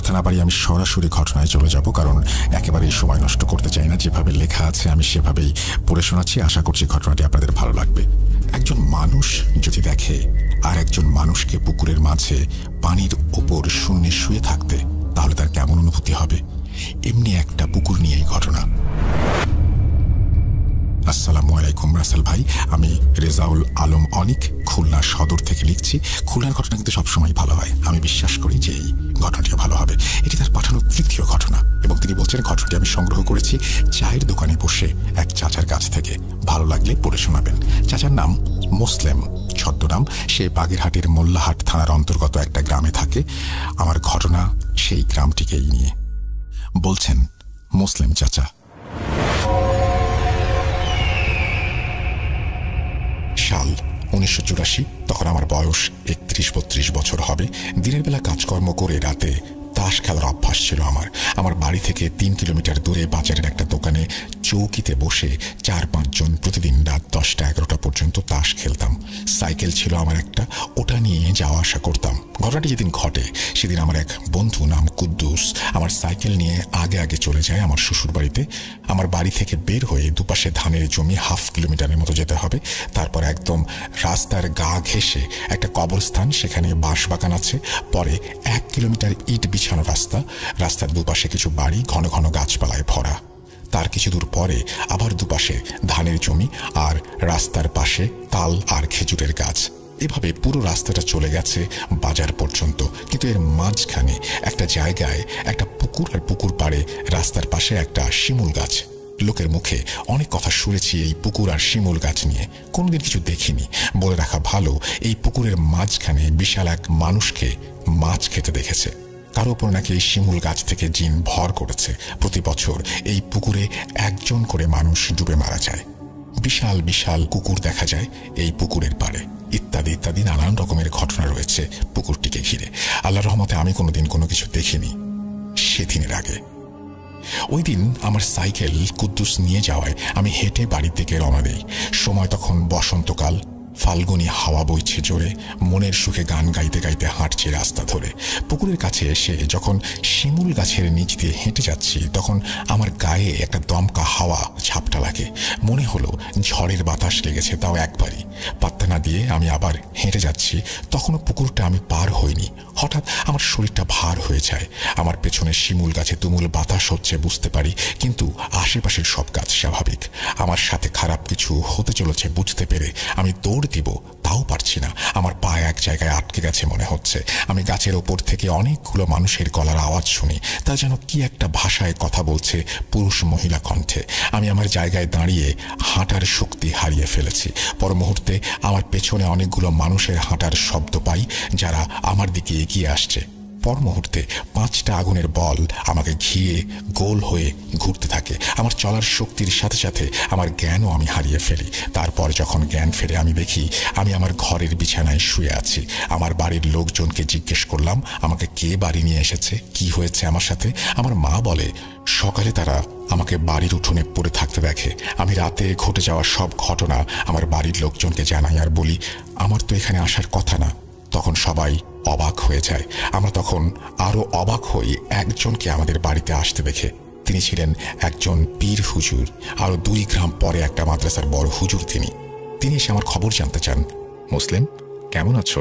কথা না বাড়িয়ে আমি সরাসরি ঘটনায় চলে যাব, কারণ একেবারেই সময় নষ্ট করতে চাই না। যেভাবে লেখা আছে আমি সেভাবেই পড়ে শোনাচ্ছি। আশা করছি ঘটনাটি আপনাদের ভালো লাগবে। একজন মানুষ যদি দেখে আর একজন মানুষকে পুকুরের মাঝে পানির ওপর শূন্যে শুয়ে থাকতে, তাহলে তার কেমন অনুভূতি হবে? এমনি একটা পুকুর নিয়েই ঘটনা। আসসালামু আলাইকুম রাসেল ভাই, আমি রেজাউল আলম অনিক খুলনা সদর থেকে লিখছি। খুলনার ঘটনা কিন্তু সবসময় ভালো হয়, আমি বিশ্বাস করি যে এই ঘটনাটিও ভালো হবে। এটি তার পাঠানো তৃতীয় ঘটনা এবং তিনি বলছেন ঘটনাটি আমি সংগ্রহ করেছি চায়ের দোকানে বসে এক চাচার কাছ থেকে। ভালো লাগলে পড়ে শোনাবেন। চাচার নাম মুসলিম, ছদ্মনাম। সে বাগেরহাটের মোল্লাহাট থানার অন্তর্গত একটা গ্রামে থাকে। আমার ঘটনা সেই গ্রামটিকেই নিয়ে। বলছেন মুসলিম চাচা। সাল 1984। তখন আমার বয়স 31-32 বছর হবে। দিনের বেলা কাজকর্ম করে রাতে তাস খেলার অভ্যাস ছিল আমার। আমার বাড়ি থেকে 3 কিলোমিটার দূরে বাজারের একটা দোকানে চৌকিতে বসে 4-5 জন প্রতিদিন রাত 10টা-11টা পর্যন্ত তাস খেলতাম। সাইকেল ছিল আমার একটা, ওটা নিয়ে যাওয়া আসা করতাম। ঘটনাটি যেদিন ঘটে সেদিন আমার এক বন্ধু নাম কুদ্দুস আমার সাইকেল নিয়ে আগে আগে চলে যায় আমার শ্বশুর বাড়িতে। আমার বাড়ি থেকে বের হয়ে দুপাশে ধানের জমি 1/2 কিলোমিটারের মতো যেতে হবে। তারপর একদম রাস্তার গা ঘেঁষে একটা কবরস্থান, সেখানে বাঁশবাগান আছে। পরে 1 কিলোমিটার ইট বিছানো রাস্তা, রাস্তার দুপাশে কিছু বাড়ি ঘন ঘন গাছপালায় ভরা। তার কিছু দূর পরে আবার দুপাশে ধানের জমি আর রাস্তার পাশে তাল আর খেজুরের গাছ। এভাবে পুরো রাস্তাটা চলে গেছে বাজার পর্যন্ত। কিন্তু এর মাঝখানে একটা জায়গায় একটা পুকুর, আর পুকুর পাড়ে রাস্তার পাশে একটা শিমুল গাছ। লোকের মুখে অনেক কথা শুনেছি এই পুকুর আর শিমুল গাছ নিয়ে, কোনোদিন কিছু দেখিনি। বলে রাখা ভালো, এই পুকুরের মাঝখানে বিশাল এক মানুষকে মাছ খেতে দেখেছে। কারো ওপর নাকি এই শিমুল গাছ থেকে জিন ভর করেছে। প্রতি বছর এই পুকুরে 1 জন করে মানুষ ডুবে মারা যায়। বিশাল বিশাল কুকুর দেখা যায় এই পুকুরের পাড়ে, ইত্যাদি ইত্যাদি নানান রকমের ঘটনা রয়েছে পুকুরটিকে ঘিরে। আল্লাহর রহমতে আমি কোনোদিন কোনো কিছু দেখিনি সেদিনের আগে। ওই দিন আমার সাইকেল কুদ্দুস নিয়ে যাওয়ায় আমি হেঁটে বাড়ির দিকে রওনা দিই। সময় তখন বসন্তকাল, ফাল্গুনি হাওয়া বইছে জোরে। মনের সুখে গান গাইতে গাইতে হাঁটছি রাস্তা ধরে। পুকুরের কাছে এসে যখন শিমুল গাছের নিচ দিয়ে হেঁটে যাচ্ছি, তখন আমার গায়ে একটা দমকা হাওয়া ঝাপটা লাগে। মনে হলো ঝড়ের বাতাস লেগেছে, তাও একবারই। পাত্তা না দিয়ে আমি আবার হেঁটে যাচ্ছি। তখনও পুকুরটা আমি পার হইনি। হঠাৎ আমার শরীরটা ভার হয়ে যায়। আমার পেছনে শিমুল গাছে তুমুল বাতাস হচ্ছে বুঝতে পারি, কিন্তু আশেপাশের সব গাছ স্বাভাবিক। আমার সাথে খারাপ কিছু হতে চলেছে বুঝতে পেরে আমি দৌড় দিব, তাও পারছি না। আমার পা এক জায়গায় আটকে গেছে মনে হচ্ছে। আমি গাছের ওপর থেকে অনেকগুলো মানুষের গলার আওয়াজ শুনি। তা যেন কি একটা ভাষায় কথা বলছে, পুরুষ মহিলা কণ্ঠে। আমি আমার জায়গায় দাঁড়িয়ে হাঁটার শক্তি হারিয়ে ফেলেছি। পর মুহূর্তে আমার পেছনে অনেকগুলো মানুষের হাঁটার শব্দ পাই, যারা আমার দিকে এগিয়ে আসছে। পর মুহূর্তে 5টা আগুনের বল আমাকে ঘিরে গোল হয়ে ঘুরতে থাকে। আমার চলার শক্তির সাথে সাথে আমার জ্ঞানও আমি হারিয়ে ফেলি। তারপর যখন জ্ঞান ফেরে আমি দেখি আমি আমার ঘরের বিছানায় শুয়ে আছি। আমার বাড়ির লোকজনকে জিজ্ঞেস করলাম আমাকে কে বাড়ি নিয়ে এসেছে, কি হয়েছে আমার সাথে। আমার মা বলে সকালে তারা আমাকে বাড়ির উঠোনে পড়ে থাকতে দেখে। আমি রাতে ঘটে যাওয়া সব ঘটনা আমার বাড়ির লোকজনকে জানাই আর বলি আমার তো এখানে আসার কথা না। তখন সবাই অবাক হয়ে যায়। আমরা তখন আরো অবাক হই একজনকে আমাদের বাড়িতে আসতে দেখে। তিনি ছিলেন একজন পীর হুজুর। আরো 2 গ্রাম পরে একটা মাদ্রাসার বড় হুজুর তিনি এসে আমার খবর জানতে চান। মুসলিম, কেমন আছো?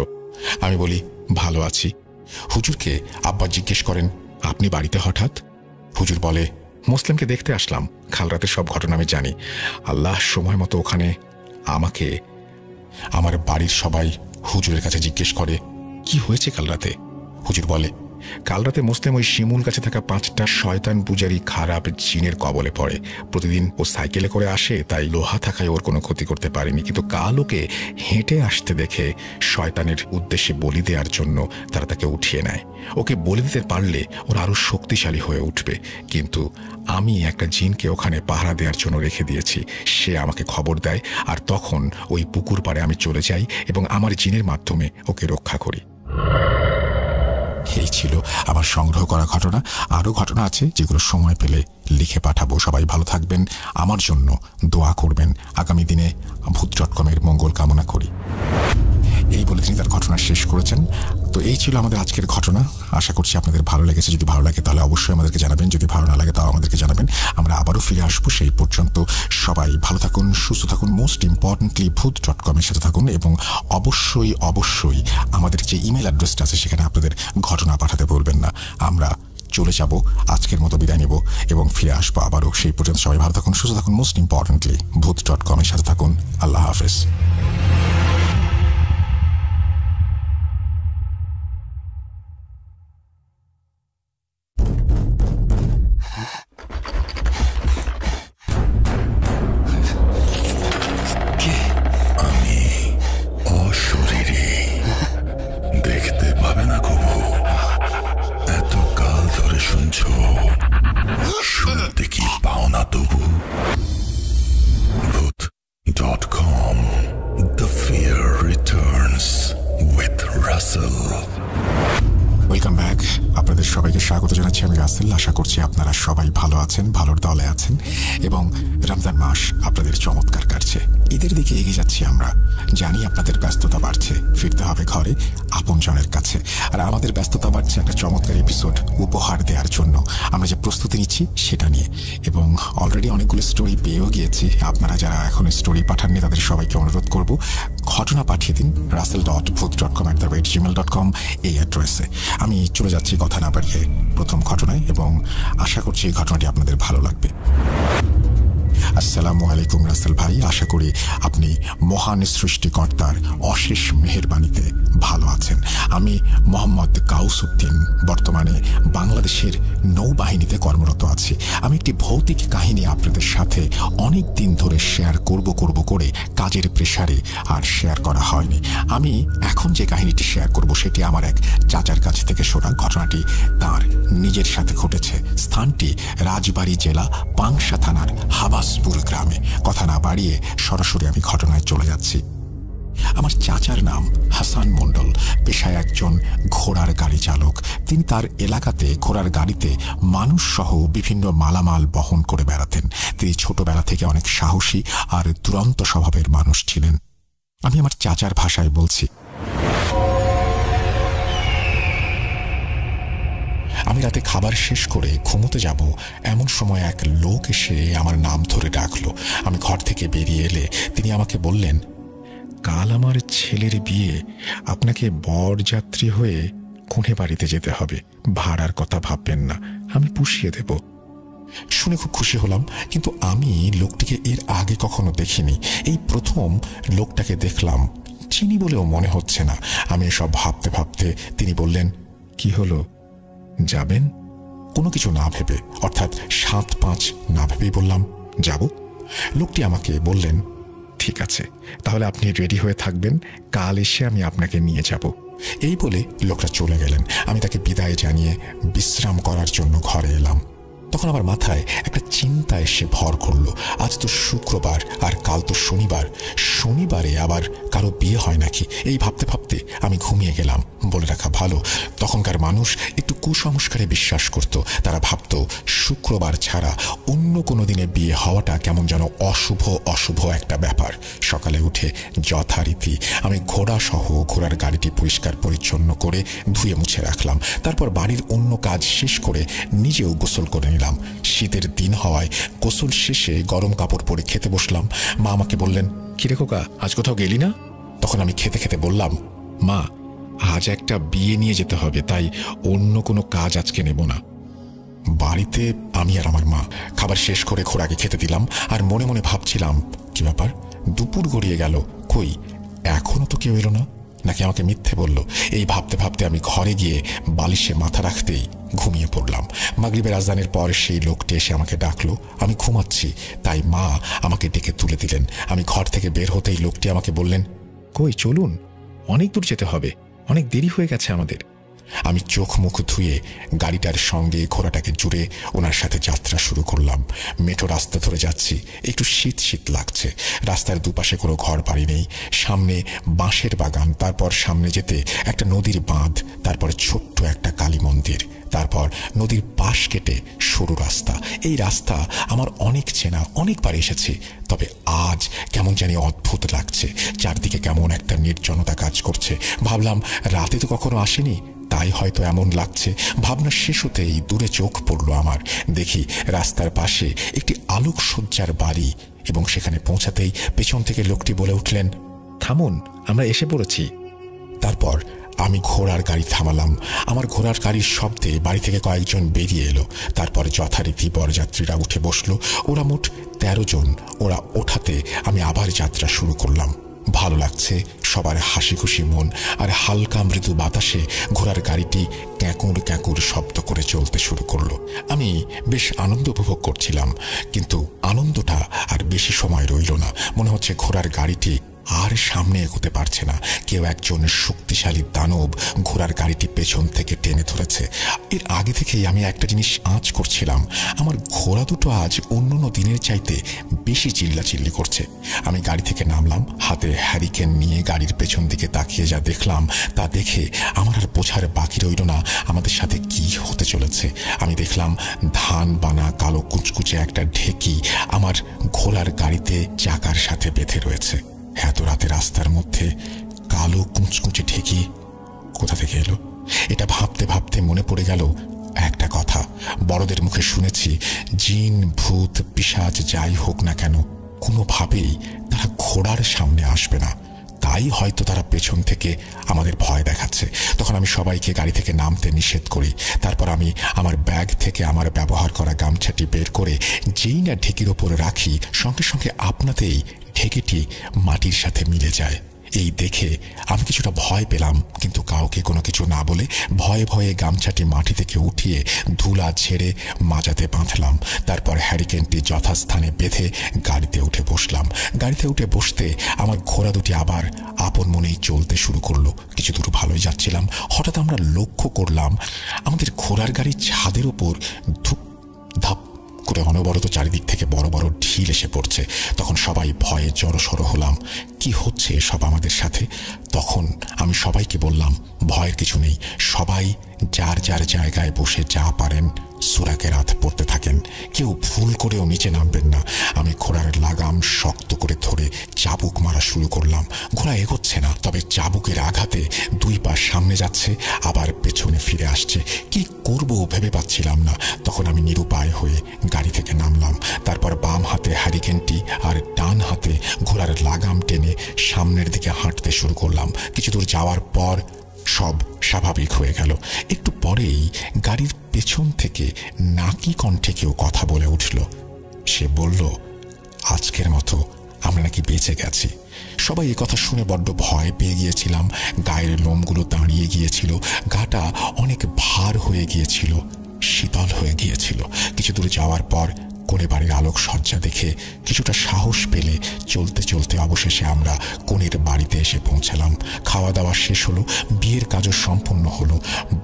আমি বলি ভালো আছি। হুজুরকে আব্বা জিজ্ঞেস করেন আপনি বাড়িতে হঠাৎ? হুজুর বলে মুসলিমকে দেখতে আসলাম। কাল রাতের সব ঘটনা আমি জানি। আল্লাহ সময় মতো ওখানে আমাকে। আমার বাড়ির সবাই হুজুরের কাছে জিজ্ঞেস করে কি হয়েছে কাল রাতে। হুজুর বলে কাল রাতে মুসলিম ওই শিমুল গাছে থাকা 5টা শয়তান পূজারী খারাপ জিনের কবলে পড়ে। প্রতিদিন ও সাইকেলে করে আসে, তাই লোহা থাকায় ওর কোনো ক্ষতি করতে পারেনি। কিন্তু কাল ওকে হেঁটে আসতে দেখে শয়তানের উদ্দেশ্যে বলি দেওয়ার জন্য তারা তাকে উঠিয়ে নেয়। ওকে বলি দিতে পারলে ওরা আরো শক্তিশালী হয়ে উঠবে। কিন্তু আমি একটা জিনকে ওখানে পাহারা দেওয়ার জন্য রেখে দিয়েছি। সে আমাকে খবর দেয়, আর তখন ওই পুকুর পাড়ে আমি চলে যাই এবং আমার জিনের মাধ্যমে ওকে রক্ষা করি। এই ছিল আমার সংগ্রহ করা ঘটনা। আরও ঘটনা আছে যেগুলো সময় পেলে লিখে পাঠাবো। সবাই ভালো থাকবেন, আমার জন্য দোয়া করবেন। আগামী দিনে ভূত.com-এর মঙ্গল কামনা করি। এই বলে তিনি তার ঘটনা শেষ করেছেন। তো এই ছিল আমাদের আজকের ঘটনা। আশা করছি আপনাদের ভালো লেগেছে। যদি ভালো লাগে তাহলে অবশ্যই আমাদেরকে জানাবেন, যদি ভালো না লাগে তাও আমাদেরকে জানাবেন। আমরা আবারও ফিরে আসবো। সেই পর্যন্ত সবাই ভালো থাকুন, সুস্থ থাকুন, মোস্ট ইম্পর্টেন্টলি ভূত.com এর সাথে থাকুন এবং অবশ্যই অবশ্যই আমাদের যে ইমেল অ্যাড্রেসটা আছে সেখানে আপনাদের ঘটনা পাঠাতে বলবেন না। আমরা চলে যাব, আজকের মতো বিদায় নেব এবং ফিরে আসবো আবারও। সেই পর্যন্ত সবাই ভালো থাকুন, সুস্থ থাকুন, মোস্ট ইম্পর্টেন্টলি ভূত.com এর সাথে থাকুন। আল্লাহ হাফেজ। আমি অশরীরী, দেখতে পাবে না কবু। এত কাল ধরে শুনছ, শুনতে কি পাও না তবু। ভূত.com, The Fear Returns with Russell. Welcome back. আপনাদের সবাইকে স্বাগত জানাচ্ছি, আমি রাসেল। আশা করছি আপনারা সবাই ভালো আছেন, ভালোর দলে আছেন এবং রমজান মাস আপনাদের চমৎকার কাটছে। ঈদের দিকে এগিয়ে যাচ্ছি আমরা। জানি আপনাদের ব্যস্ততা বাড়ছে, ফিরতে হবে ঘরে আপনজনের কাছে। আর আমাদের ব্যস্ততা বাড়ছে একটা চমৎকার এপিসোড উপহার দেওয়ার জন্য। আমরা যে প্রস্তুতি নিচ্ছি সেটা নিয়ে, এবং অলরেডি অনেকগুলো স্টোরি পেয়েও গিয়েছি। আপনারা যারা এখন স্টোরি পাঠাননি তাদের সবাইকে অনুরোধ করব, ঘটনা পাঠিয়ে দিন russell.booth.com@gmail.com এই অ্যাড্রেসে। আমি চলে যাচ্ছি কথা না বাড়িয়ে প্রথম ঘটনায়, এবং আশা করছি এই ঘটনাটি আপনাদের ভালো লাগবে। আসসালামু আলাইকুম রাসেল ভাই, আশা করি আপনি মহান সৃষ্টিকর্তার অশেষ মেহেরবানিতে ভালো আছেন। আমি মোহাম্মদ কাউসউদ্দিন, বর্তমানে বাংলাদেশের নৌবাহিনীতে কর্মরত আছি। আমি একটি ভৌতিক কাহিনী আপনাদের সাথে অনেক দিন ধরে শেয়ার করব করে কাজের প্রেসারে আর শেয়ার করা হয়নি। আমি এখন যে কাহিনীটি শেয়ার করব সেটি আমার এক চাচার কাছ থেকে শোনা। ঘটনাটি তার নিজের সাথে ঘটেছে। স্থানটি রাজবাড়ী জেলা পাংশা থানার হাবাসপুর গ্রামে। কথা না বাড়িয়ে সরাসরি আমি ঘটনায় চলে যাচ্ছি। আমার চাচার নাম হাসান মণ্ডল, পেশায় একজন ঘোড়ার গাড়ি চালক। তিনি তার এলাকাতে ঘোড়ার গাড়িতে মানুষ সহ বিভিন্ন মালামাল বহন করে বেড়াতেন। তিনি ছোটবেলা থেকে অনেক সাহসী আর দুরন্ত স্বভাবের মানুষ ছিলেন। আমি আমার চাচার ভাষায় বলছি। আমি রাতে খাবার শেষ করে ঘুমোতে যাব এমন সময় এক লোক এসে আমার নাম ধরে ডাকলো। আমি ঘর থেকে বেরিয়ে এলে তিনি আমাকে বললেন, কাল আমার ছেলের বিয়ে, আপনাকে বরযাত্রী হয়ে কোণে বাড়িতে যেতে হবে। ভাড়ার কথা ভাববেন না, আমি পুষিয়ে দেব। শুনে খুব খুশি হলাম, কিন্তু আমি লোকটিকে এর আগে কখনো দেখিনি। এই প্রথম লোকটাকে দেখলাম। চিনি বলেও মনে হচ্ছে না। আমি এসব ভাবতে ভাবতে তিনি বললেন, কি হলো, যাবেন? কোনো কিছু না ভেবে, অর্থাৎ 7-5 না ভেবেই বললাম, যাব। লোকটি আমাকে বললেন, ঠিক আছে, তাহলে আপনি রেডি হয়ে থাকবেন, কাল এসে আমি আপনাকে নিয়ে যাব। এই বলে লোকটা চলে গেলেন। আমি তাকে বিদায় জানিয়ে বিশ্রাম করার জন্য ঘরে এলাম। তখন আমার মাথায় একটা চিন্তা এসে ভর করলো। আজ তো শুক্রবার আর কাল তো শনিবার। শনিবারে আবার কারো বিয়ে হয় নাকি? এই ভাবতে ভাবতে আমি ঘুমিয়ে গেলাম। বলে রাখা ভালো, তখনকার মানুষ একটু কুসংস্কারে বিশ্বাস করত। তারা ভাবত শুক্রবার ছাড়া অন্য কোনো দিনে বিয়ে হওয়াটা কেমন যেন অশুভ অশুভ একটা ব্যাপার। সকালে উঠে যথারীতি আমি ঘোড়া সহ ঘোড়ার গাড়িটি পরিষ্কার পরিচ্ছন্ন করে ধুয়ে মুছে রাখলাম। তারপর বাড়ির অন্য কাজ শেষ করে নিজেও গোসল করে নিলাম। শীতের দিন হওয়ায় গোসল শেষে গরম কাপড় পরে খেতে বসলাম। মা আমাকে বললেন, কিরে খোকা, আজ কোথাও গেলি না? তখন আমি খেতে খেতে বললাম, মা, আজ একটা বিয়ে নিয়ে যেতে হবে, তাই অন্য কোনো কাজ আজকে নেব না। বাড়িতে আমি আর আমার মা খাবার শেষ করে ঘোড়াকে খেতে দিলাম, আর মনে মনে ভাবছিলাম, কি ব্যাপার, দুপুর গড়িয়ে গেল, কই এখনো তো কেউ এলো না, নাকি আমাকে মিথ্যে বলল। এই ভাবতে ভাবতে আমি ঘরে গিয়ে বালিশে মাথা রাখতেই ঘুমিয়ে পড়লাম। মাগরিবের আজানের পর সেই লোকটি এসে আমাকে ডাকলো। আমি ঘুমাচ্ছি, তাই মা আমাকে ডেকে তুলে দিলেন। আমি ঘর থেকে বের হতেই লোকটি আমাকে বললেন, কই চলুন, অনেক দূর যেতে হবে, অনেক দেরি হয়ে গেছে আমাদের। আমি চোখ মুখ ধুয়ে গাড়িটার সঙ্গে ঘোড়াটাকে জুড়ে ওনার সাথে যাত্রা শুরু করলাম। মেঠো রাস্তা ধরে যাচ্ছি, একটু শীত শীত লাগছে। রাস্তার দুপাশে কোনো ঘর বাড়ি নেই, সামনে বাঁশের বাগান, তারপর সামনে যেতে একটা নদীর বাঁধ, তারপর ছোট্ট একটা কালী মন্দির, তারপর নদীর পাশ কেটে সরু রাস্তা। এই রাস্তা আমার অনেক চেনা, অনেকবার এসেছি, তবে আজ কেমন জানি অদ্ভুত লাগছে। চারদিকে কেমন একটা নির্জনতা কাজ করছে। ভাবলাম রাতে তো কখনো আসেনি, তাই হয়তো এমন লাগছে। ভাবনা শেষ হতেই দূরে চোখ পড়ল আমার। দেখি রাস্তার পাশে একটি আলোকসজ্জার বাড়ি, এবং সেখানে পৌঁছাতেই পেছন থেকে লোকটি বলে উঠলেন, থামুন, আমরা এসে পড়েছি। তারপর আমি ঘোড়ার গাড়ি থামালাম। আমার ঘোড়ার গাড়ির শব্দে বাড়ি থেকে কয়েকজন বেরিয়ে এলো। তারপরে যথারীতি বরযাত্রীরা উঠে বসলো। ওরা মোট 13 জন। ওরা ওঠাতে আমি আবার যাত্রা শুরু করলাম। ভালো লাগছে, সবার হাসি খুশি মন, আর হালকা মৃদু বাতাসে ঘোড়ার গাড়িটি ক্যাঁকুর ক্যাঁকুর শব্দ করে চলতে শুরু করলো। আমি বেশ আনন্দ উপভোগ করছিলাম, কিন্তু আনন্দটা আর বেশি সময় রইল না। মনে হচ্ছে ঘোড়ার গাড়িটি আর সামনে এগোতে পারছে না। কেউ একজন শক্তিশালী দানব ঘোড়ার গাড়িটি পেছন থেকে টেনে ধরেছে। এর আগে থেকেই আমি একটা জিনিস আঁচ করছিলাম, আমার ঘোড়া দুটো আজ অন্য দিনের চাইতে বেশি চিল্লাচিল্লি করছে। আমি গাড়ি থেকে নামলাম, হাতে হ্যারিকেন নিয়ে গাড়ির পেছন দিকে তাকিয়ে যা দেখলাম তা দেখে আমার আর বোঝার বাকি রইল না আমাদের সাথে কি হতে চলেছে। আমি দেখলাম ধান বানা কালো কুচকুচে একটা ঢেকি আমার ঘোড়ার গাড়িতে চাকার সাথে বেঁধে রয়েছে। এত রাতে রাস্তার মধ্যে কালো কুচকুচে ঢেকি কোথা থেকে এলো? এটা ভাবতে ভাবতে মনে পড়ে গেল একটা কথা। বড়দের মুখে শুনেছি, জিন ভূত পিশাচ যাই হোক না কেন, কোনোভাবেই তারা ঘোড়ার সামনে আসবে না। তাই হয়তো তারা পেছন থেকে আমাদের ভয় দেখাচ্ছে। তখন আমি সবাইকে গাড়ি থেকে নামতে নিষেধ করি। তারপর আমি আমার ব্যাগ থেকে আমার ব্যবহার করা গামছাটি বের করে যেই না ঢেকির ওপরে রাখি, সঙ্গে সঙ্গে আপনাতেই ঢেকিটি মাটির সাথে মিলে যায়। এই দেখে আমি কিছুটা ভয় পেলাম, কিন্তু কাউকে কোনো কিছু না বলে ভয়ে ভয়ে গামছাটি মাটি থেকে উঠিয়ে ধুলা ঝেড়ে মাজাতে বাঁধলাম। তারপর হ্যারিকেনটি যথাস্থানে বেঁধে গাড়িতে উঠে বসলাম। গাড়িতে উঠে বসতে আমার ঘোড়া দুটি আবার আপন মনেই চলতে শুরু করলো। কিছু দূর ভালোই যাচ্ছিলাম, হঠাৎ আমরা লক্ষ্য করলাম আমাদের ঘোড়ার গাড়ির ছাদের ওপর ধুপ ধাপ করে অনবরত চারিদিক থেকে বড় বড় ঢিল এসে পড়ছে। তখন সবাই ভয়ে জড়সড় হলাম, কি হচ্ছে সব আমাদের সাথে? তখন আমি সবাইকে বললাম, ভয়ের কিছু নেই, সবাই যার যার জায়গায় বসে যা পারেন সূরা কেরাত পড়তে থাকেন, কেউ ভুল করেও নিচে নামবেন না। আমি ঘোড়ার লাগাম শক্ত করে ধরে চাবুক মারা শুরু করলাম। ঘোড়া এগোচ্ছে না, তবে চাবুকের আঘাতে দুই পা সামনে যাচ্ছে, আবার পেছনে ফিরে আসছে। কি করব ভেবে পাচ্ছিলাম না। তখন আমি নিরুপায় হয়ে গাড়ি থেকে নামলাম। তারপর বাম হাতে হ্যারিকেনটি আর ডান হাতে ঘোড়ার লাগাম টেনে সামনের দিকে হাঁটতে শুরু করলাম। কিছু দূর যাওয়ার পর সব স্বাভাবিক হয়ে গেল। একটু পরেই গাড়ির পেছন থেকে নাকি কণ্ঠে কেউ কথা বলে উঠল। সে বলল, আজকের মতো আমরা নাকি বেঁচে গেছি। সবাই এ কথা শুনে বড্ড ভয় পেয়ে গিয়েছিলাম। গায়ের লোমগুলো দাঁড়িয়ে গিয়েছিল, গাটা অনেক ভার হয়ে গিয়েছিল, শীতল হয়ে গিয়েছিল। কিছু দূর যাওয়ার পর কোণে বাড়ির আলোকসজ্জা দেখে কিছুটা সাহস পেলে চলতে চলতে অবশেষে আমরা কোণের বাড়িতে এসে পৌঁছালাম। খাওয়া দাওয়া শেষ হলো, বিয়ের কাজও সম্পন্ন হলো।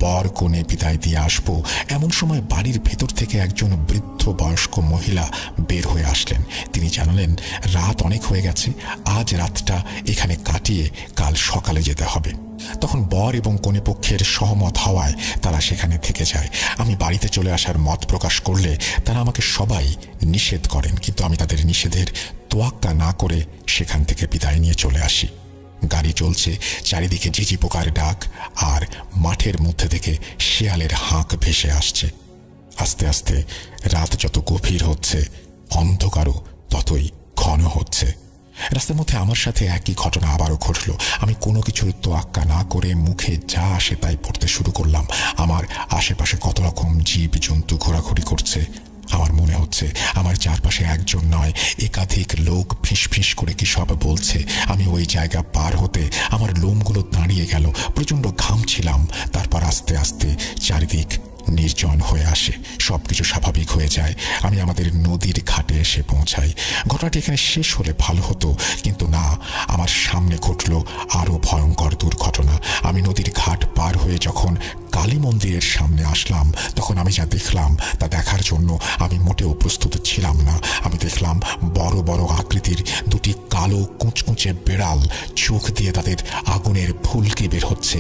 বর কোণে বিদায় দিয়ে আসবো এমন সময় বাড়ির ভেতর থেকে একজন বৃদ্ধ বয়স্ক মহিলা বের হয়ে আসলেন। তিনি জানালেন, রাত অনেক হয়ে গেছে, আজ রাতটা এখানে কাটিয়ে কাল সকালে যেতে হবে। তখন বর এবং কনে পক্ষের সহমত হওয়ায় তারা সেখানে থেকে যায়। আমি বাড়িতে চলে আসার মত প্রকাশ করলে তারা আমাকে সবাই নিষেধ করেন, কিন্তু আমি তাদের নিষেধের তোয়াক্কা না করে সেখান থেকে বিদায় নিয়ে চলে আসি। গাড়ি চলছে, চারিদিকে ঝিঝি পোকার ডাক আর মাঠের মধ্যে থেকে শেয়ালের হাঁক ভেসে আসছে। আস্তে আস্তে রাত যত গভীর হচ্ছে, অন্ধকারও ততই ঘন হচ্ছে। রাস্তার মধ্যে আমার সাথে একই ঘটনা আবারও ঘটল। আমি কোনো কিছুর তোয়াক্কা না করে মুখে যা আসে তাই পড়তে শুরু করলাম। আমার আশেপাশে কত রকম জীব জন্তু ঘোরাঘুরি করছে। আমার মনে হচ্ছে আমার চারপাশে একজন নয়, একাধিক লোক ফিসফিস করে কি সব বলছে। আমি ওই জায়গা পার হতে আমার লোমগুলো দাঁড়িয়ে গেল, প্রচণ্ড ঘামছিলাম। তারপর আস্তে আস্তে চারিদিক নির্জন হয়ে আসে, সবকিছু স্বাভাবিক হয়ে যায়। আমি আমাদের নদীর ঘাটে এসে পৌঁছাই। ঘটনাটি এখানে শেষ হলে ভালো হতো, কিন্তু না, আমার সামনে ঘটল আরো ভয়ঙ্কর দুর্ঘটনা। আমি নদীর ঘাট পার হয়ে যখন কালী মন্দিরের সামনে আসলাম তখন আমি যা দেখলাম তা দেখার জন্য আমি মোটেও প্রস্তুত ছিলাম না। আমি দেখলাম বড় বড় আকৃতির দুটি কালো কুঁচকুঁচে বিড়াল, চোখ দিয়ে তাদের আগুনের ফুলকি বের হচ্ছে।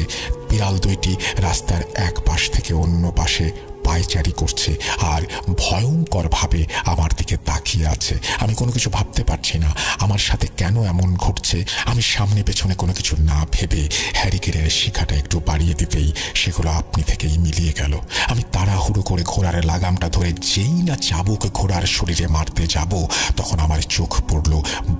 বিড়াল দুইটি রাস্তার এক পাশ থেকে অন্য পাশে পায়চারি করছে আর ভয়ঙ্করভাবে আমার দিকে তাকিয়ে আছে। আমি কোনো কিছু ভাবতে পারছি না আমার সাথে কেন এমন ঘটছে। আমি সামনে পেছনে কোনো কিছু না ভেবে হ্যারিকেনের শিখাটা একটু বাড়িয়ে দিতেই সেগুলো আপনি থেকেই মিলিয়ে গেল। আমি তাড়াহুড়ো করে ঘোড়ার লাগামটা ধরে যেই না চাবুক ঘোড়ার শরীরে মারতে যাব তখন আমার চোখ পড়ল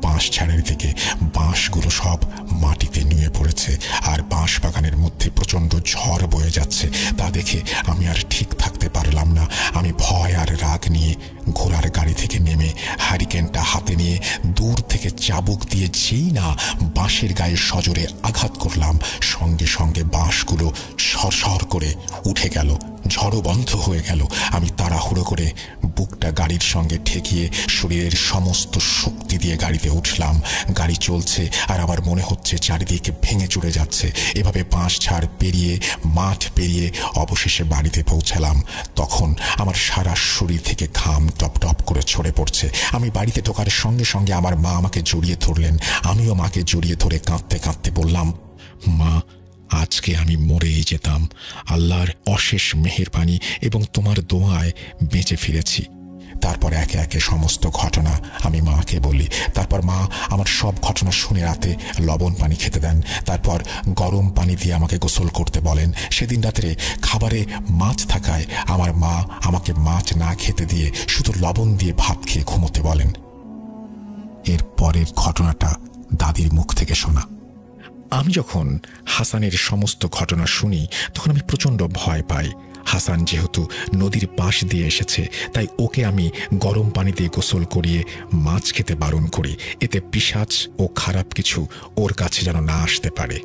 বাঁশ ঝাড়ের দিকে। বাঁশগুলো সব মাটিতে নুয়ে পড়েছে আর বাঁশ বাগানের মধ্যে প্রচণ্ড ঝড় বয়ে যাচ্ছে। তা দেখে আমি আর ঠিক থাকতে পারলাম না। আমি ভয় আর রাগ নিয়ে ঘোড়ার গাড়ি থেকে নেমে হ্যারিকেনটা হাতে নিয়ে দূর থেকে চাবুক দিয়ে যেই না বাঁশের গায়ে সজোরে আঘাত করলাম সঙ্গে সঙ্গে বাঁশগুলো সরসর করে উঠে গেল। ঝড়ও বন্ধ হয়ে গেল। আমি তাড়াহুড়ো করে বুকটা গাড়ির সঙ্গে ঠেকিয়ে শরীরের সমস্ত শক্তি দিয়ে গাড়িতে উঠলাম। গাড়ি চলছে আর আমার মনে হচ্ছে চারিদিকে ভেঙে চড়ে যাচ্ছে। এভাবে বাঁশ ঝাড় পেরিয়ে মাঠ পেরিয়ে অবশেষে বাড়িতে পৌঁছালাম। তখন আমার সারা শরীর থেকে ঘাম টপ টপ করে ছড়ে পড়ছে। আমি বাড়িতে ঢোকার সঙ্গে সঙ্গে আমার মা আমাকে জড়িয়ে ধরলেন। আমিও মাকে জড়িয়ে ধরে কাঁদতে কাঁদতে বললাম, মা, আজকে আমি মরেই যেতাম। আল্লাহর অশেষ মেহেরবানি এবং তোমার দোয়ায় বেঁচে ফিরেছি। তারপর একে একে সমস্ত ঘটনা আমি মাকে বলি। তারপর মা আমার সব ঘটনা শুনে রাতে লবণ পানি খেতে দেন। তারপর গরম পানি দিয়ে আমাকে গোসল করতে বলেন। সেদিন রাত্রে খাবারে মাছ থাকায় আমার মা আমাকে মাছ না খেতে দিয়ে শুধু লবণ দিয়ে ভাত খেয়ে ঘুমোতে বলেন। এর পরের ঘটনাটা দাদির মুখ থেকে শোনা। আমি যখন হাসানের সমস্ত ঘটনা শুনি তখন আমি প্রচণ্ড ভয় পাই। হাসান যেহেতু নদীর পাশ দিয়ে এসেছে তাই ওকে আমি গরম পানি দিয়ে গোসল করিয়ে মাছ খেতে বারণ করি, এতে পিশাচ ও খারাপ কিছু ওর কাছে যেন না আসতে পারে।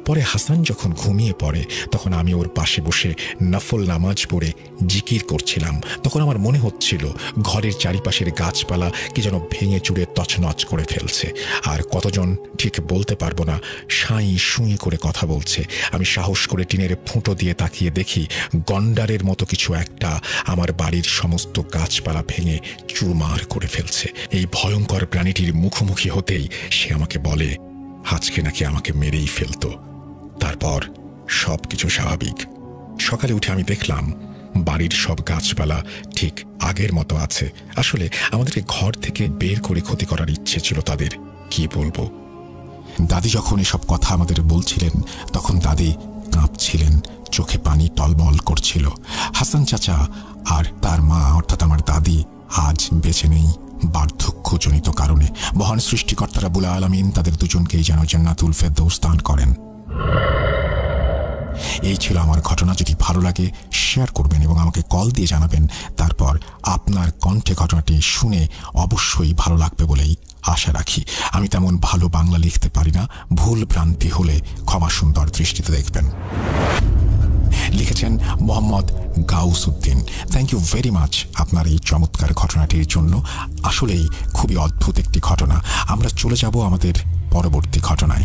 পরে হাসান যখন ঘুমিয়ে পড়ে তখন আমি ওর পাশে বসে নফল নামাজ পড়ে জিকির করছিলাম। তখন আমার মনে হচ্ছিল ঘরের চারিপাশের গাছপালা কি যেন ভেঙে চুড়ে তছনছ করে ফেলছে। আর কতজন ঠিক বলতে পারবো না, সাঁই সুঁই করে কথা বলছে। আমি সাহস করে টিনের ফুটো দিয়ে তাকিয়ে দেখি গন্ডারের মতো কিছু একটা আমার বাড়ির সমস্ত গাছপালা ভেঙে চুরমার করে ফেলছে। এই ভয়ঙ্কর প্রাণীটির মুখোমুখি হতেই সে আমাকে বলে আজকে নাকি আমাকে মেরেই ফেলতো। তারপর সব কিছু স্বাভাবিক। সকালে উঠে আমি দেখলাম বাড়ির সব গাছপালা ঠিক আগের মতো আছে। আসলে আমাদেরকে ঘর থেকে বের করে ক্ষতি করার ইচ্ছে ছিল তাদের। কি বলবো। দাদি যখন এসব কথা আমাদের বলছিলেন তখন দাদি কাঁপছিলেন, চোখে পানি টলমল করছিল। হাসান চাচা আর তার মা অর্থাৎ আমার দাদি আজ বেঁচে নেই বার্ধক্যজনিত কারণে। মহান সৃষ্টিকর্তা রাব্বুল আলামিন তাদের দুজনকেই যেন জান্নাতুল ফেরদৌস দান করেন। এই ছিল আমার ঘটনা। যদি ভালো লাগে শেয়ার করবেন এবং আমাকে কল দিয়ে জানাবেন। তারপর আপনার কণ্ঠে ঘটনাটি শুনে অবশ্যই ভালো লাগবে বলেই আশা রাখি। আমি তেমন ভালো বাংলা লিখতে পারি না, ভুল ভ্রান্তি হলে ক্ষমা সুন্দর দৃষ্টিতে দেখবেন। লিখেছেন Mohammad Ghaus Uddin. Thank you very much আপনার এই চমৎকার ঘটনাটির জন্য। আসলেই খুবই অদ্ভুত একটি ঘটনা। আমরা চলে যাব আমাদের পরবর্তী ঘটনায়।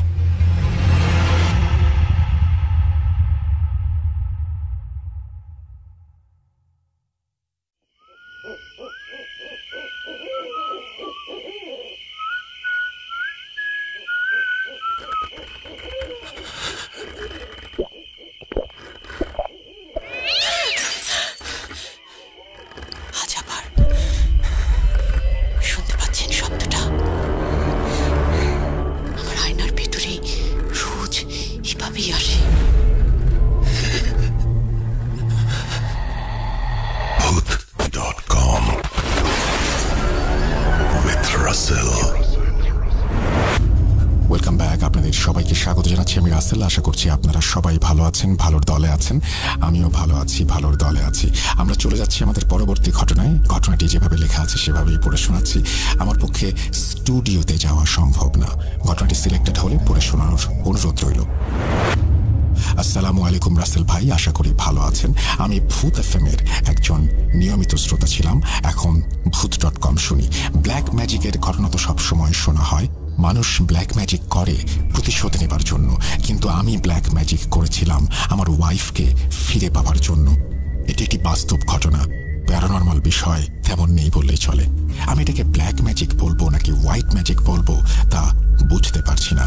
Welcome back. আপনাদের সবাইকে স্বাগত জানাচ্ছি। আমি রাসেল। আশা করছি আপনারা সবাই ভালো আছেন, ভালোর দলে আছেন। আমিও ভালো আছি, ভালোর দলে আছি। আমরা চলে যাচ্ছি আমাদের পরবর্তী ঘটনায়। ঘটনাটি যেভাবে লেখা আছে সেভাবেই পড়ে শোনাচ্ছি। আমার পক্ষে স্টুডিওতে যাওয়া সম্ভব না। ঘটনাটি সিলেক্টেড হলে পড়ে শোনানোর অনুরোধ রইল। আসসালামু আলাইকুম রাসেল ভাই, আশা করি ভালো আছেন। আমি ভূত এফএমের একজন নিয়মিত শ্রোতা ছিলাম, এখন ভূত.com শুনি। ব্ল্যাক ম্যাজিকের ঘটনা তো সবসময় শোনা হয়, মানুষ ব্ল্যাক ম্যাজিক করে প্রতিশোধ নেবার জন্য, কিন্তু আমি ব্ল্যাক ম্যাজিক করেছিলাম আমার ওয়াইফকে ফিরে পাওয়ার জন্য। এটি একটি বাস্তব ঘটনা, প্যারানর্মাল বিষয় তেমন নেই বললেই চলে। আমি এটাকে ব্ল্যাক ম্যাজিক বলবো নাকি হোয়াইট ম্যাজিক বলবো তা বুঝতে পারছি না।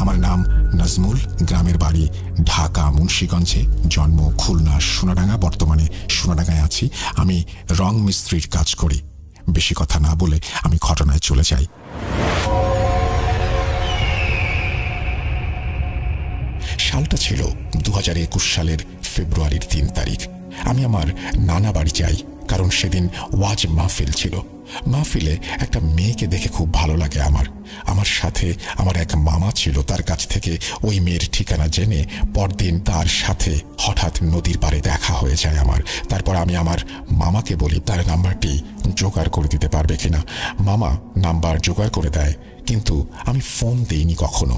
আমার নাম নাজমুল, গ্রামের বাড়ি ঢাকা মুন্সিগঞ্জে, জন্ম খুলনা সোনাডাঙ্গা, বর্তমানে সোনাডাঙ্গায় আছি। আমি রং মিস্ত্রির কাজ করি। বেশি কথা না বলে আমি ঘটনায় চলে যাই। সালটা ছিল 2021 সালের ফেব্রুয়ারির 3 তারিখ। আমি আমার নানা বাড়ি যাই, কারণ সেদিন ওয়াজ মাহফিল ছিল। মাহফিলে একটা মেয়েকে দেখে খুব ভালো লাগে আমার সাথে আমার এক মামা ছিল। তার কাছ থেকে ওই মেয়ের ঠিকানা জেনে পরদিন তার সাথে হঠাৎ নদীর পাড়ে দেখা হয়ে যায় আমার। তারপর আমি আমার মামাকে বলি তার নাম্বারটি জোগাড় করে দিতে পারবে কিনা। মামা নাম্বার জোগাড় করে দেয়, কিন্তু আমি ফোন দিইনি কখনো।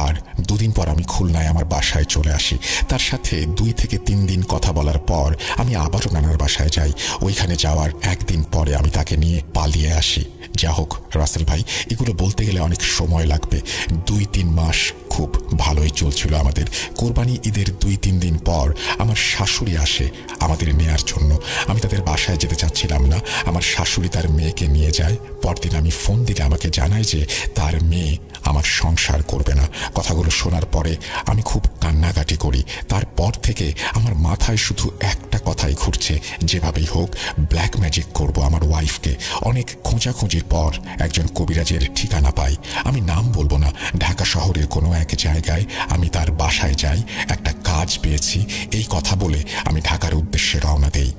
আর 2 দিন পর আমি খুলনায় আমার বাসায় চলে আসি। তার সাথে 2 থেকে 3 দিন কথা বলার পর আমি আবারও নানার বাসায় যাই। ওইখানে যাওয়ার 1 দিন পরে আমি তাকে নিয়ে পালিয়ে আসি। যা হোক রাসেল ভাই, এগুলো বলতে গেলে অনেক সময় লাগবে। 2-3 মাস খুব ভালোই চলছিল আমাদের। কোরবানি ঈদের 2-3 দিন পর আমার শাশুড়ি আসে আমাদের নেয়ার জন্য। আমি তাদের বাসায় যেতে চাচ্ছিলাম না। আমার শাশুড়ি তার মেয়েকে নিয়ে যায়। পরদিন আমি ফোন দিলে আমাকে জানায় যে তার মেয়ে আমার সংসার করবে না। কথাগুলো শোনার পরে আমি খুব কান্নাকাটি করি। তারপর থেকে আমার মাথায় শুধু একটা কথাই ঘুরছে, যেভাবেই হোক ব্ল্যাক ম্যাজিক করব আমার ওয়াইফকে। অনেক খোঁজাখুঁজির পর একজন কবিরাজের ঠিকানা পাই। আমি নাম বলবো না, ঢাকা শহরের কোনো এক জায়গায় আমি তার বাসায় যাই। একটা কাজ পেয়েছি এই কথা বলে আমি ঢাকার উদ্দেশ্যে রওনা দেই।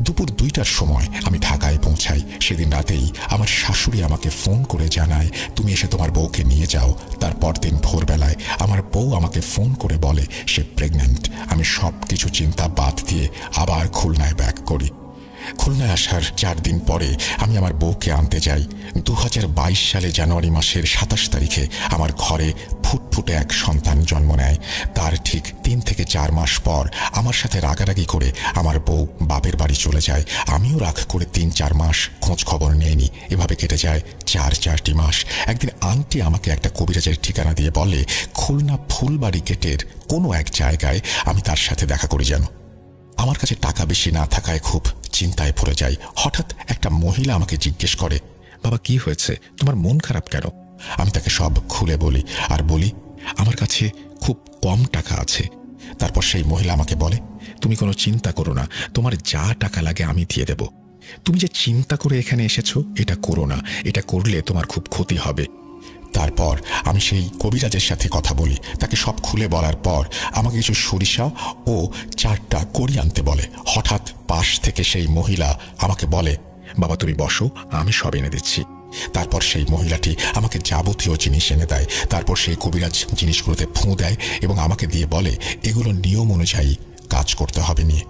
দুপুর 2টার সময় আমি ঢাকায় পৌঁছাই। সেদিন রাতেই আমার শাশুড়ি আমাকে ফোন করে জানায়, তুমি এসে তোমার বউকে নিয়ে যাও। তারপর দিন ভোরবেলায় আমার বউ আমাকে ফোন করে বলে সে প্রেগন্যান্ট। আমি সব কিছু চিন্তা বাদ দিয়ে আবার খুলনায় ব্যাক করি। খুলনায় আসার 4 দিন পরে আমি আমার বউকে আনতে যাই। 2022 সালে জানুয়ারি মাসের 27 তারিখে আমার ঘরে ফুটফুটে এক সন্তান জন্ম নেয়। তার ঠিক 3 থেকে 4 মাস পর আমার সাথে রাগারাগি করে আমার বউ বাপের বাড়ি চলে যায়। আমিও রাগ করে 3-4 মাস খোঁজ খবর নেইনি। এভাবে কেটে যায় 4টি মাস। একদিন আন্টি আমাকে একটা কবিরাজের ঠিকানা দিয়ে বলে খুলনা ফুলবাড়ি গেটের কোনো এক জায়গায় আমি তার সাথে দেখা করি যেন। আমার কাছে টাকা বেশি না থাকায় খুব চিন্তায় পড়ে যাই। হঠাৎ একটা মহিলা আমাকে জিজ্ঞেস করে, বাবা কি হয়েছে, তোমার মন খারাপ কেন? আমি তাকে সব খুলে বলি আর বলি আমার কাছে খুব কম টাকা আছে। তারপর সেই মহিলা আমাকে বলে, তুমি কোনো চিন্তা করো না, তোমার যা টাকা লাগে আমি দিয়ে দেব। তুমি যে চিন্তা করে এখানে এসেছো এটা করো না, এটা করলে তোমার খুব ক্ষতি হবে। তারপর আমি সেই কবিরাজের সাথে কথা বলি। তাকে সব খুলে বলার পর আমাকে কিছু সরিষা ও 4টা কড়ি আনতে বলে। হঠাৎ পাশ থেকে সেই মহিলা আমাকে বলে, বাবা তুমি বসো, আমি সব এনে দিচ্ছি। তারপর সেই মহিলাটি আমাকে যাবতীয় জিনিস এনে দেয়। তারপর সেই কবিরাজ জিনিসগুলোতে ফুঁ দেয় এবং আমাকে দিয়ে বলে এগুলো নিয়ম অনুযায়ী কাজ করতে হবে নিয়ে।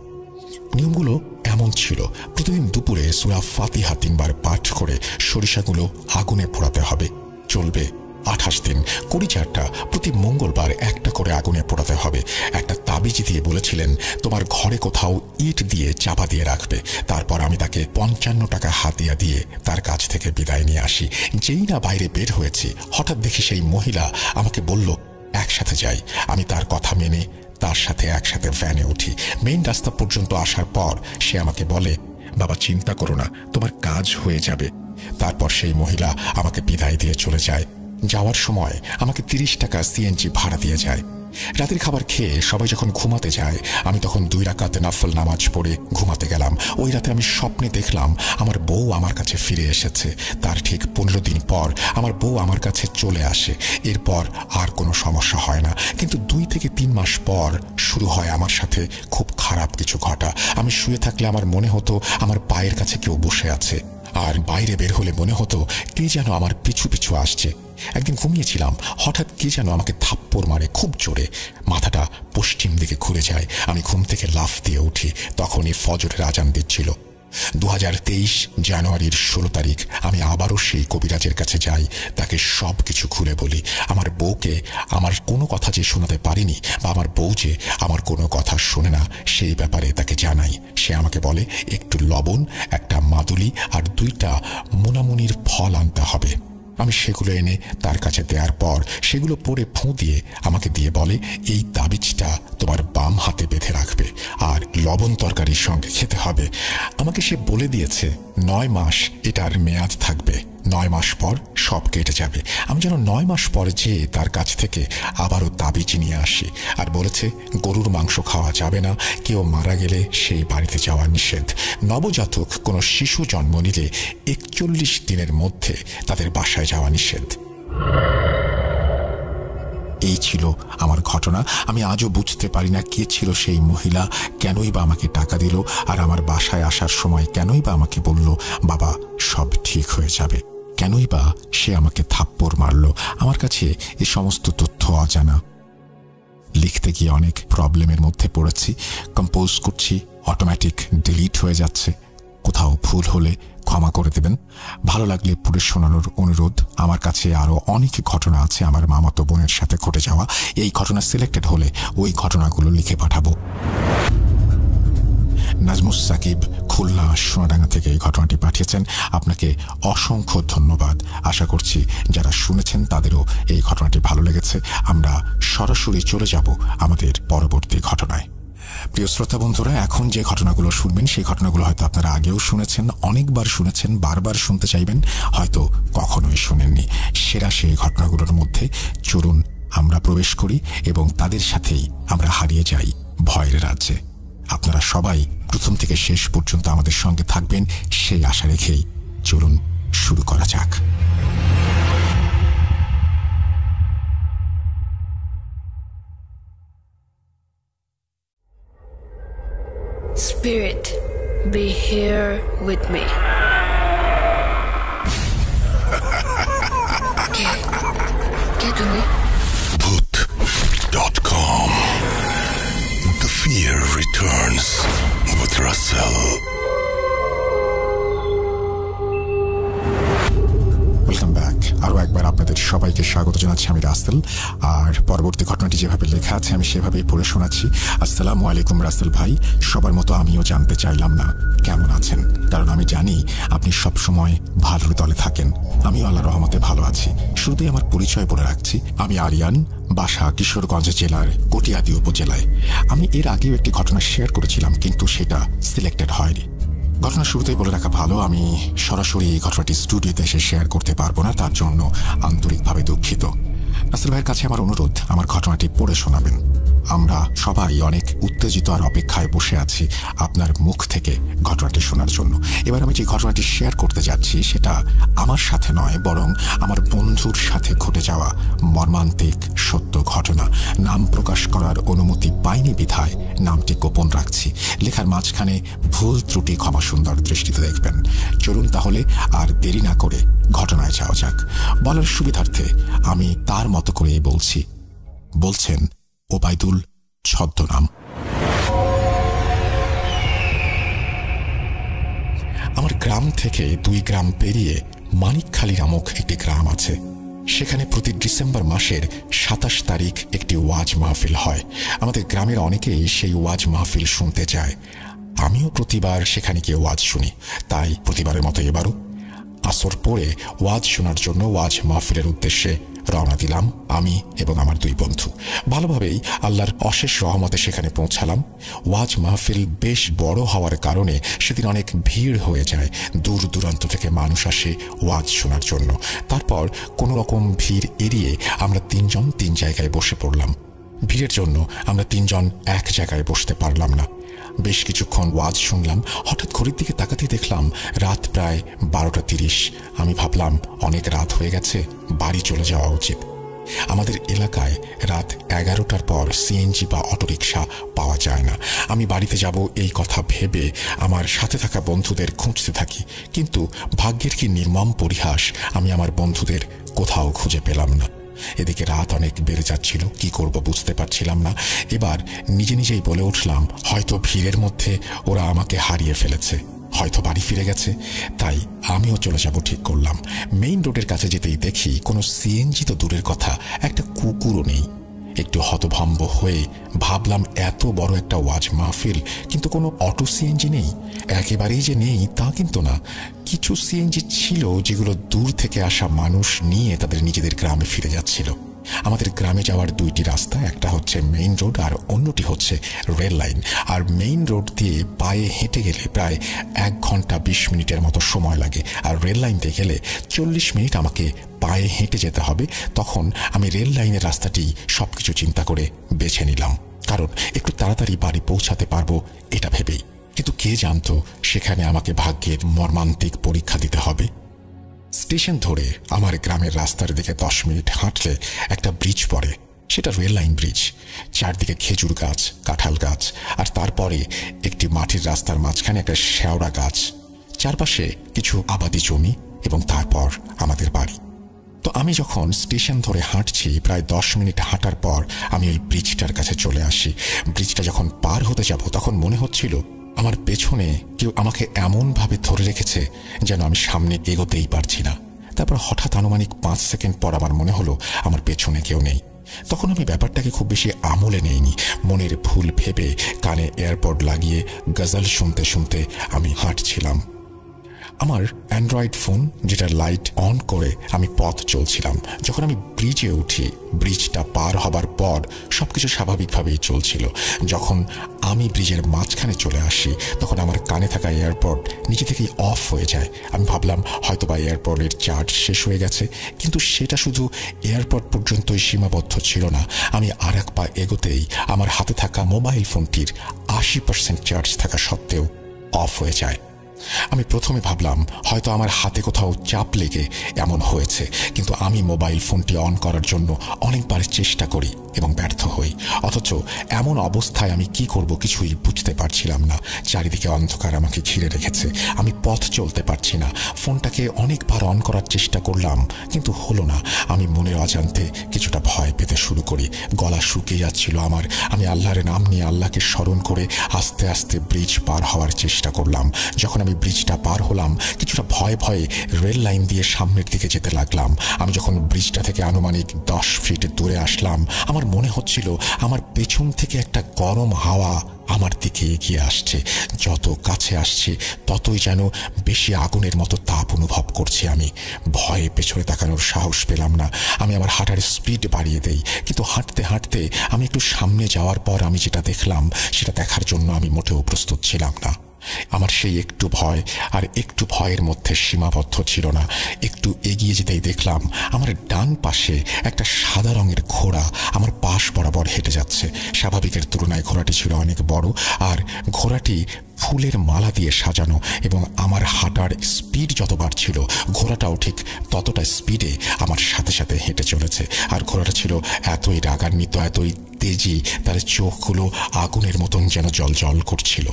নিয়মগুলো এমন ছিল, প্রতিদিন দুপুরে সূরা ফাতিহা 3 বার পাঠ করে সরিষাগুলো আগুনে পোড়াতে হবে। চলবে 28 দিন। কড়ি 4টা, প্রতি মঙ্গলবার একটা করে আগুনে পোড়াতে হবে। একটা তাবিজ দিয়ে বলেছিলেন তোমার ঘরে কোথাও ইট দিয়ে চাপা দিয়ে রাখবে। তারপর আমি তাকে 55 টাকা হাতিয়া দিয়ে তার কাছ থেকে বিদায় নিয়ে আসি। যেই না বাইরে বের হয়েছি, হঠাৎ দেখি সেই মহিলা আমাকে বলল একসাথে যাই। আমি তার কথা মেনে তার সাথে একসাথে ভ্যানে উঠি। মেইন রাস্তা পর্যন্ত আসার পর সে আমাকে বলে, বাবা চিন্তা করো না, তোমার কাজ হয়ে যাবে। তারপর সেই মহিলা আমাকে বিদায় দিয়ে চলে যায়। যাওয়ার সময় আমাকে 30 টাকা সিএনজি ভাড়া দিয়ে যায়। রাতের খাবার খেয়ে সবাই যখন ঘুমাতে যায়, আমি তখন 2 রাকাত নফল নামাজ পড়ে ঘুমাতে গেলাম। ওই রাতে আমি স্বপ্নে দেখলাম আমার বউ আমার কাছে ফিরে এসেছে। তার ঠিক 15 দিন পর আমার বউ আমার কাছে চলে আসে। এরপর আর কোনো সমস্যা হয় না, কিন্তু 2 থেকে 3 মাস পর শুরু হয় আমার সাথে খুব খারাপ কিছু ঘটা। আমি শুয়ে থাকলে আমার মনে হতো আমার পায়ের কাছে কেউ বসে আছে, আর বাইরে বের হলে মনে হতো কে যেন আমার পিছু পিছু আসছে। একদিন ঘুমিয়েছিলাম, হঠাৎ কে যেন আমাকে থাপ্পড় মারে খুব জোরে। মাথাটা পশ্চিম দিকে ঘুরে যায়। আমি ঘুম থেকে লাফ দিয়ে উঠি। তখনই ফজরের আজান দিচ্ছিল। 2023 জানুয়ারির 16 তারিখ আমি আবারও সেই কবিরাজের কাছে যাই। তাকে সব কিছু খুলে বলি। আমার বউকে আমার কোনো কথা যে শোনাতে পারিনি, বা আমার বউ যে আমার কোনো কথা শোনে না, সেই ব্যাপারে তাকে জানাই। সে আমাকে বলে একটু লবণ, একটা মাদুলি আর 2টা মোনামুনির ফল আনতে হবে। আমি সেগুলো এনে তার কাছে দেওয়ার পর সেগুলো পরে ফুঁ দিয়ে আমাকে দিয়ে বলে, এই তাবিজটা তোমার বাম হাতে বেঁধে রাখবে আর লবণ তরকারির সঙ্গে খেতে হবে। আমাকে সে বলে দিয়েছে 9 মাস এটার মেয়াদ থাকবে, 9 মাস পর সব কেটে যাবে। আমি যেন 9 মাস পর যেয়ে তার কাছ থেকে আবারও তাবিজ নিয়ে আসি আর বলেছে গরুর মাংস খাওয়া যাবে না, কেউ মারা গেলে সেই বাড়িতে যাওয়া নিষেধ, নবজাতক কোনো শিশু জন্ম নিলে 41 দিনের মধ্যে তাদের বাসায় যাওয়া নিষেধ। এই ছিল আমার ঘটনা। আমি আজও বুঝতে পারি না কে ছিল সেই মহিলা, কেনই বা আমাকে টাকা দিল আর আমার বাসায় আসার সময় কেনই বা আমাকে বলল বাবা সব ঠিক হয়ে যাবে, কেনই বা সে আমাকে থাপ্পড় মারল। আমার কাছে এই সমস্ত তথ্য অজানা। লিখতে গিয়ে অনেক প্রবলেমের মধ্যে পড়েছি, কম্পোজ করছি, অটোমেটিক ডিলিট হয়ে যাচ্ছে। কোথাও ভুল হলে ক্ষমা করে দেবেন। ভালো লাগলে পুরো শোনানোর অনুরোধ। আমার কাছে আরও অনেক ঘটনা আছে আমার মামাতো বোনের সাথে ঘটে যাওয়া। এই ঘটনা সিলেক্টেড হলে ওই ঘটনাগুলো লিখে পাঠাবো। নাজমুস সাকিব খুলনা সোনাডাঙ্গা থেকে এই ঘটনাটি পাঠিয়েছেন। আপনাকে অসংখ্য ধন্যবাদ। আশা করছি যারা শুনেছেন তাদেরও এই ঘটনাটি ভালো লেগেছে। আমরা সরাসরি চলে যাব আমাদের পরবর্তী ঘটনায়। প্রিয় শ্রোতা বন্ধুরা, এখন যে ঘটনাগুলো শুনবেন সেই ঘটনাগুলো হয়তো আপনারা আগেও শুনেছেন, অনেকবার শুনেছেন, বারবার শুনতে চাইবেন, হয়তো কখনোই শুনেননি। সেরা সেই ঘটনাগুলোর মধ্যে চলুন আমরা প্রবেশ করি এবং তাদের সাথেই আমরা হারিয়ে যাই ভয়ের রাজ্যে। আপনারা সবাই প্রথম থেকে শেষ পর্যন্ত আমাদের সঙ্গে থাকবেন সেই আশা রেখেই চলুন শুরু করা যাক। Spirit, be here with me. ¿Qué তুমি? Bhoot.com. The fear returns with Russell. Welcome back. আরও একবার আপনাদের সবাইকে স্বাগত জানাচ্ছি, আমি রাসেল। আর পরবর্তী ঘটনাটি যেভাবে লেখা আছে আমি সেভাবেই পড়ে শোনাচ্ছি। আসসালামু আলাইকুম রাসেল ভাই। সবার মতো আমিও জানতে চাইলাম না কেমন আছেন, কারণ আমি জানি আপনি সবসময় ভালোর দলে থাকেন। আমিও আল্লাহর রহমতে ভালো আছি। শুরুতেই আমার পরিচয় বলে রাখছি, আমি আরিয়ান, বাসা কিশোরগঞ্জ জেলার কটিয়াদি উপজেলায়। আমি এর আগেও একটি ঘটনা শেয়ার করেছিলাম, কিন্তু সেটা সিলেক্টেড হয়নি। ঘটনা শুরুতেই বলে রাখা ভালো, আমি সরাসরি এই ঘটনাটি স্টুডিওতে এসে শেয়ার করতে পারবো না, তার জন্য আন্তরিকভাবে দুঃখিত। রাসেল ভাইয়ের কাছে আমার অনুরোধ, আমার ঘটনাটি পড়ে শোনাবেন। আমরা সবাই অনেক উত্তেজিত আর অপেক্ষায় বসে আছি আপনার মুখ থেকে ঘটনাটি শোনার জন্য। এবার আমি যে ঘটনাটি শেয়ার করতে যাচ্ছি সেটা আমার সাথে নয়, বরং আমার বন্ধুর সাথে ঘটে যাওয়া মর্মান্তিক সত্য ঘটনা। নাম প্রকাশ করার অনুমতি পাইনি বিধায় নামটি গোপন রাখছি। লেখার মাঝখানে ভুল ত্রুটি ক্ষমা সুন্দর দৃষ্টিতে দেখবেন। চলুন তাহলে আর দেরি না করে ঘটনায় যাওয়া যাক। বলার সুবিধার্থে আমি তার মতো করেই বলছি। বলছেন ওবায়দুল, ছদ্মনাম। আমার গ্রাম থেকে 2 গ্রাম পেরিয়ে মানিকখালী নামক একটি গ্রাম আছে। সেখানে প্রতি ডিসেম্বর মাসের 27 তারিখ একটি ওয়াজ মাহফিল হয়। আমাদের গ্রামের অনেকেই সেই ওয়াজ মাহফিল শুনতে যায়। আমিও প্রতিবার সেখানে গিয়ে ওয়াজ শুনি। তাই প্রতিবারের মতো এবারও আসর পরে ওয়াজ শোনার জন্য ওয়াজ মাহফিলের উদ্দেশ্যে রওনা দিলাম আমি এবং আমার 2 বন্ধু। ভালোভাবেই আল্লাহর অশেষ রহমতে সেখানে পৌঁছালাম। ওয়াজ মাহফিল বেশ বড় হওয়ার কারণে সেদিন অনেক ভিড় হয়ে যায়। দূর দূরান্ত থেকে মানুষ আসে ওয়াজ শোনার জন্য। তারপর কোনো রকম ভিড় এড়িয়ে আমরা 3 জন 3 জায়গায় বসে পড়লাম। ভিড়ের জন্য আমরা 3 জন এক জায়গায় বসতে পারলাম না। বেশ কিছুক্ষণ ওয়াজ শুনলাম। হঠাৎ ঘড়ির দিকে তাকাতে দেখলাম রাত প্রায় 12:30। আমি ভাবলাম অনেক রাত হয়ে গেছে, বাড়ি চলে যাওয়া উচিত। আমাদের এলাকায় রাত 11টার পর সিএনজি বা অটোরিকশা পাওয়া যায় না। আমি বাড়িতে যাব এই কথা ভেবে আমার সাথে থাকা বন্ধুদের খুঁজতে থাকি, কিন্তু ভাগ্যের কি নির্মম পরিহাস, আমি আমার বন্ধুদের কোথাও খুঁজে পেলাম না। এদিকে রাত অনেক বেড়ে যাচ্ছিল, কি করব বুঝতে পারছিলাম না। এবার নিজে নিজেই বলে উঠলাম, হয়তো ভিড়ের মধ্যে ওরা আমাকে হারিয়ে ফেলেছে, হয়তো বাড়ি ফিরে গেছে। তাই আমিও চলে যাব ঠিক করলাম। মেইন রোডের কাছে যেতেই দেখি কোনো সিএনজি তো দূরের কথা, একটা কুকুরও নেই। একটু হতভম্ব হয়ে ভাবলাম এত বড় একটা ওয়াজ মাহফিল, কিন্তু কোনো অটো সিএনজি নেই। একেবারেই যে নেই তা কিন্তু না, কিছু সিএনজি ছিল যেগুলো দূর থেকে আসা মানুষ নিয়ে তাদের নিজেদের গ্রামে ফিরে যাচ্ছিল। আমাদের গ্রামে যাওয়ার দুইটি রাস্তা, একটা হচ্ছে মেইন রোড আর অন্যটি হচ্ছে রেল লাইন। আর মেইন রোড দিয়ে পায়ে হেঁটে গেলে প্রায় 1 ঘন্টা 20 মিনিটের মতো সময় লাগে, আর রেল লাইন দিয়ে গেলে 40 মিনিট আমাকে পায়ে হেঁটে যেতে হবে। তখন আমি রেল লাইনের রাস্তাটি সবকিছু চিন্তা করে বেছে নিলাম, কারণ একটু তাড়াতাড়ি বাড়ি পৌঁছাতে পারবো এটা ভেবেই। কিন্তু কে জানতো সেখানে আমাকে ভাগ্যের মর্মান্তিক পরীক্ষা দিতে হবে। স্টেশন ধরে আমার গ্রামের রাস্তার দিকে 10 মিনিট হাঁটলে একটা ব্রিজ পড়ে, সেটা রেল লাইন ব্রিজ। চারদিকে খেজুর গাছ, কাঁঠাল গাছ, আর তারপরে একটি মাটির রাস্তার মাঝখানে একটা শেওড়া গাছ, চারপাশে কিছু আবাদি জমি, এবং তারপর আমাদের বাড়ি। তো আমি যখন স্টেশন ধরে হাঁটছি, প্রায় 10 মিনিট হাঁটার পর আমি ওই ব্রিজটার কাছে চলে আসি। ব্রিজটা যখন পার হতে যাব তখন মনে হচ্ছিল আমার পেছনে কেউ আমাকে এমনভাবে ধরে রেখেছে যেন আমি সামনে এগোতেই পারছি না। তারপর হঠাৎ আনুমানিক 5 সেকেন্ড পর আমার মনে হলো আমার পেছনে কেউ নেই। তখন আমি ব্যাপারটাকে খুব বেশি আমলে নেইনি, মনের ভুল ভেবে কানে এয়ারপড লাগিয়ে গজল শুনতে শুনতে আমি হাঁটছিলাম। আমার অ্যান্ড্রয়েড ফোন যেটা লাইট অন করে আমি পথ চলছিলাম। যখন আমি ব্রিজে উঠি, ব্রিজটা পার হবার পর সবকিছু স্বাভাবিকভাবেই চলছিল। যখন আমি ব্রিজের মাঝখানে চলে আসি তখন আমার কানে থাকা এয়ারপড নিজে থেকেই অফ হয়ে যায়। আমি ভাবলাম হয়তো বা এয়ারপডের চার্জ শেষ হয়ে গেছে, কিন্তু সেটা শুধু এয়ারপড পর্যন্তই সীমাবদ্ধ ছিল না। আমি আর এক পা এগোতেই আমার হাতে থাকা মোবাইল ফোনটির 80% চার্জ থাকা সত্ত্বেও অফ হয়ে যায়। আমি প্রথমে ভাবলাম হয়তো আমার হাতে কোথাও চাপ লেগে এমন হয়েছে, কিন্তু আমি মোবাইল ফোনটি অন করার জন্য অনেকবার চেষ্টা করি এবং ব্যর্থ হই। অথচ এমন অবস্থায় আমি কি করব কিছুই বুঝতে পারছিলাম না। চারিদিকে অন্ধকার আমাকে ঘিরে রেখেছে, আমি পথ চলতে পারছি না। ফোনটাকে অনেকবার অন করার চেষ্টা করলাম, কিন্তু হলো না। আমি মনের অজান্তে কিছুটা ভয় পেতে শুরু করি, গলা শুকিয়ে যাচ্ছিল আমার। আমি আল্লাহর নাম নিয়ে আল্লাহকে স্মরণ করে আস্তে আস্তে ব্রিজ পার হওয়ার চেষ্টা করলাম। যখন আমি ব্রিজটা পার হলাম, কিছুটা ভয়ে ভয়ে রেল লাইন দিয়ে সামনের দিকে যেতে লাগলাম। আমি যখন ব্রিজটা থেকে আনুমানিক 10 ফিট দূরে আসলাম, আমার মনে হচ্ছিল আমার পেছন থেকে একটা গরম হাওয়া আমার দিকে এগিয়ে আসছে। যত কাছে আসছে ততই যেন বেশি আগুনের মতো তাপ অনুভব করছি আমি। ভয়ে পেছনে তাকানোর সাহস পেলাম না। আমি আমার হাঁটার স্পিড বাড়িয়ে দেই, কিন্তু হাঁটতে হাঁটতে আমি একটু সামনে যাওয়ার পর আমি যেটা দেখলাম সেটা দেখার জন্য আমি মোটেও প্রস্তুত ছিলাম না। আমার সেই একটু ভয় আর একটু ভয়ের মধ্যে সীমাবদ্ধ ছিল না। একটু এগিয়ে যেতেই দেখলাম আমার ডান পাশে একটা সাদা রঙের ঘোড়া আমার পাশ বরাবর হেঁটে যাচ্ছে। স্বাভাবিকের তুলনায় ঘোড়াটি ছিল অনেক বড়, আর ঘোড়াটি ফুলের মালা দিয়ে সাজানো, এবং আমার হাঁটার স্পিড যত বাড়ছিল ঘোড়াটাও ঠিক ততটা স্পিডে আমার সাথে সাথে হেঁটে চলেছে। আর ঘোড়াটা ছিল এতই রাগান্বিত, এতই তেজি, তার চোখগুলো আগুনের মতন যেন জ্বলজ্বল করছিল।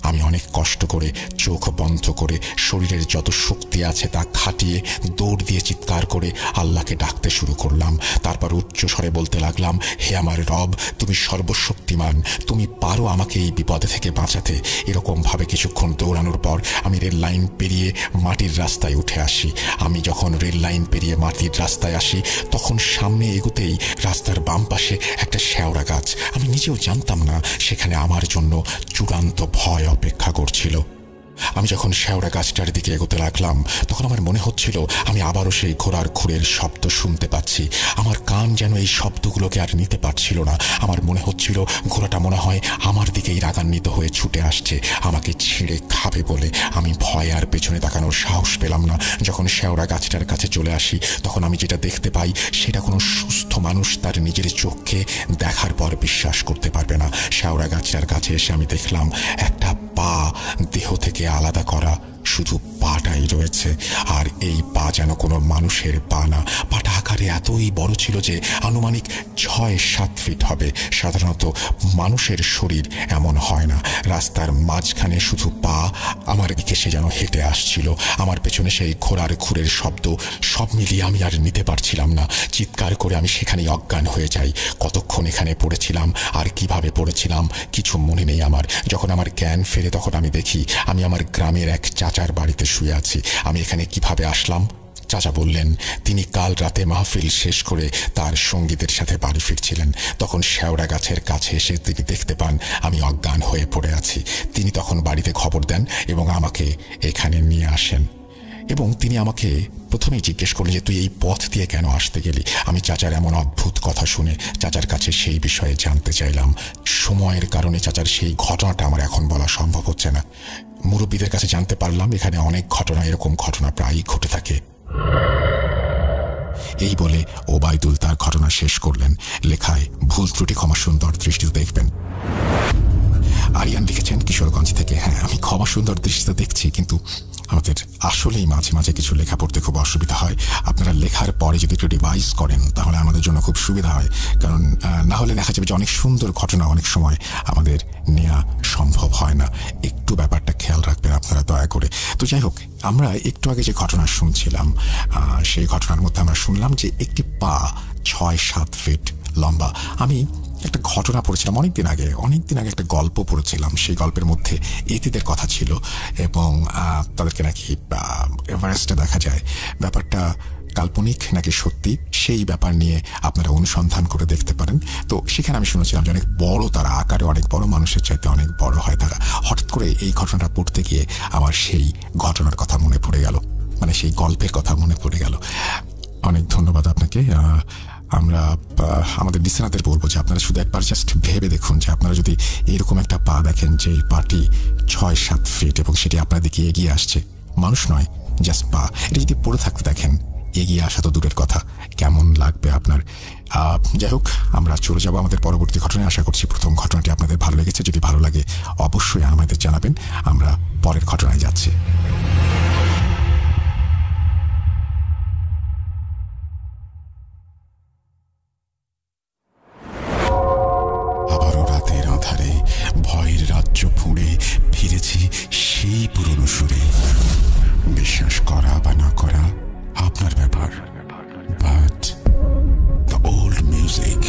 আমি অনেক কষ্ট করে চোখ বন্ধ করে শরীরের যত শক্তি আছে তা খাটিয়ে দৌড় দিয়ে চিৎকার করে আল্লাহকে ডাকতে শুরু করলাম। তারপর উচ্চ স্বরে বলতে লাগলাম, হে আমার রব, তুমি সর্বশক্তিমান, তুমি পারো আমাকে এই বিপদে থেকে বাঁচাতে। এরকমভাবে কিছুক্ষণ দৌড়ানোর পর আমি রেল লাইন পেরিয়ে মাটির রাস্তায় উঠে আসি। আমি যখন রেল লাইন পেরিয়ে মাটির রাস্তায় আসি তখন সামনে এগোতেই রাস্তার বাম পাশে একটা শেওড়া গাছ। আমি নিজেও জানতাম না সেখানে আমার জন্য চূড়ান্ত ভয় অপেক্ষা করছিল। আমি যখন শেওড়া গাছটার দিকে এগোতে লাগলাম তখন আমার মনে হচ্ছিল আমি আবারও সেই ঘোড়ার খুরের শব্দ শুনতে পাচ্ছি। আমার কান যেন এই শব্দগুলোকে আর নিতে পারছিল না। আমার মনে হচ্ছিল ঘোড়াটা মনে হয় আমার দিকেই রাগান্বিত হয়ে ছুটে আসছে, আমাকে ছিঁড়ে খাবে বলে। আমি ভয় আর পেছনে তাকানোর সাহস পেলাম না। যখন শেওড়া গাছটার কাছে চলে আসি তখন আমি যেটা দেখতে পাই সেটা কোনো সুস্থ মানুষ তার নিজের চোখকে দেখার পর বিশ্বাস করতে পারবে না। শেওড়া গাছটার কাছে এসে আমি দেখলাম একটা পা দেহ থেকে আলাদা করা, শুধু পাটাই রয়েছে। আর এই পা যেন কোনো মানুষের পা না। পাটা আকারে এতই বড় ছিল যে আনুমানিক 6-7 ফিট হবে। সাধারণত মানুষের শরীর এমন হয় না। রাস্তার মাঝখানে শুধু পা, আমার দিকে সে যেন হেঁটে আসছিল। আমার পেছনে সেই ঘোড়ার খুরের শব্দ, সব মিলিয়ে আমি আর নিতে পারছিলাম না। চিৎকার করে আমি সেখানেই অজ্ঞান হয়ে যাই। কতক্ষণ এখানে পড়েছিলাম আর কিভাবে পড়েছিলাম কিছু মনে নেই আমার। যখন আমার জ্ঞান ফেরে তখন আমি দেখি আমি আমার গ্রামের এক চাচার বাড়িতে শুয়ে আছি। আমি এখানে কিভাবে আসলাম চাচা বললেন তিনি কাল রাতে মাহফিল শেষ করে তার সঙ্গীদের সাথে বাড়ি ফিরছিলেন। তখন শেওড়া গাছের কাছে এসে তিনি দেখতে পান আমি অজ্ঞান হয়ে পড়ে আছি। তিনি তখন বাড়িতে খবর দেন এবং আমাকে এখানে নিয়ে আসেন। এবং তিনি আমাকে প্রথমেই জিজ্ঞেস করলেন যে তুই এই পথ দিয়ে কেন আসতে গেলি। আমি চাচার এমন অদ্ভুত কথা শুনে চাচার কাছে সেই বিষয়ে জানতে চাইলাম। সময়ের কারণে চাচার সেই ঘটনাটা আমার এখন বলা সম্ভব হচ্ছে না। মুরব্বীদের কাছে জানতে পারলাম এখানে অনেক ঘটনা, এরকম ঘটনা প্রায়ই ঘটে থাকে। এই বলে ওবায়দুল তার ঘটনা শেষ করলেন। লেখায় ভুল ত্রুটি ক্ষমা সুন্দর দৃষ্টিতে দেখবেন। আরিয়ান লিখেছেন কিশোরগঞ্জ থেকে, হ্যাঁ আমি ক্ষমা সুন্দর দৃষ্টিতে দেখছি, কিন্তু আমাদের আসলেই মাঝে মাঝে কিছু লেখা পড়তে খুব অসুবিধা হয়। আপনারা লেখার পরে যদি একটু রিভাইজ করেন তাহলে আমাদের জন্য খুব সুবিধা হয়, কারণ না হলে দেখা যাবে যে অনেক সুন্দর ঘটনা অনেক সময় আমাদের নেওয়া সম্ভব হয় না। একটু ব্যাপারটা খেয়াল রাখবেন আপনারা দয়া করে। তো যাই হোক, আমরা একটু আগে যে ঘটনা শুনছিলাম সেই ঘটনার মধ্যে আমরা শুনলাম যে একটি পা 6-7 ফিট লম্বা। আমি একটা ঘটনা পড়েছিলাম অনেকদিন আগে একটা গল্প পড়েছিলাম। সেই গল্পের মধ্যে এতিদের কথা ছিল এবং তাদেরকে নাকি এভারেস্টে দেখা যায়। ব্যাপারটা কাল্পনিক নাকি সত্যি সেই ব্যাপার নিয়ে আপনারা অনুসন্ধান করে দেখতে পারেন। তো সেখানে আমি শুনেছিলাম যে অনেক বড় তারা, আকারে অনেক বড়, মানুষের চাইতে অনেক বড় হয় তারা। হঠাৎ করে এই ঘটনাটা পড়তে গিয়ে আমার সেই ঘটনার কথা মনে পড়ে গেল, মানে সেই গল্পের কথা মনে পড়ে গেল। অনেক ধন্যবাদ আপনাকে। আমরা আমাদের লিসেনারদের বলবো যে আপনারা শুধু একবার জাস্ট ভেবে দেখুন যে আপনারা যদি এরকম একটা পা দেখেন যে পাটি 6-7 ফিট এবং সেটি আপনার দিকে এগিয়ে আসছে, মানুষ নয় জাস্ট পা, এটা যদি পড়ে থাকতে দেখেন, এগিয়ে আসা তো দূরের কথা, কেমন লাগবে আপনার। যাই হোক, আমরা চলে যাবো আমাদের পরবর্তী ঘটনায়। আশা করছি প্রথম ঘটনাটি আপনাদের ভালো লেগেছে। যদি ভালো লাগে অবশ্যই আমাদের জানাবেন। আমরা পরের ঘটনায় যাচ্ছি। ভয়ের রাজ্য ফুঁড়ে ফিরেছি সেই পুরনো সুরে। বিশ্বাস করা বা না করা আপনার ব্যাপার, but the old music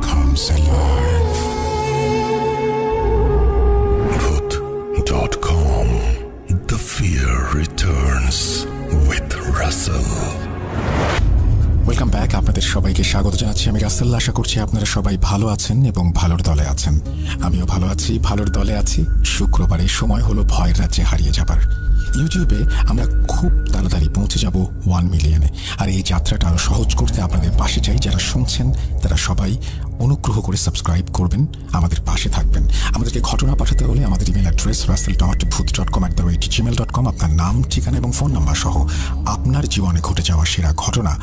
comes alive. Voot.com. The fear returns with Russell. Welcome back. আপনাদের সবাইকে স্বাগত জানাচ্ছি। আমি রাসেল। আশা করছি আপনারা সবাই ভালো আছেন এবং ভালোর দলে আছেন। আমিও ভালো আছি, ভালোর দলে আছি। শুক্রবারে সময় হলো ভয়ের রাজ্যে হারিয়ে যাবার। ইউটিউবে আমরা খুব তাড়াতাড়ি পৌঁছে যাব 1 মিলিয়নে। আর এই যাত্রাটা আরও সহজ করতে আপনাদের পাশে চাই। যারা শুনছেন তারা সবাই অনুগ্রহ করে সাবস্ক্রাইব করবেন, আমাদের পাশে থাকবেন। আমাদেরকে ঘটনা পাঠাতে হলে আমাদের ইমেল অ্যাড্রেস russell.booth.com@gmail.com। আপনার নাম, ঠিকানা এবং ফোন নাম্বার সহ আপনার জীবনে ঘটে যাওয়া সেরা ঘটনা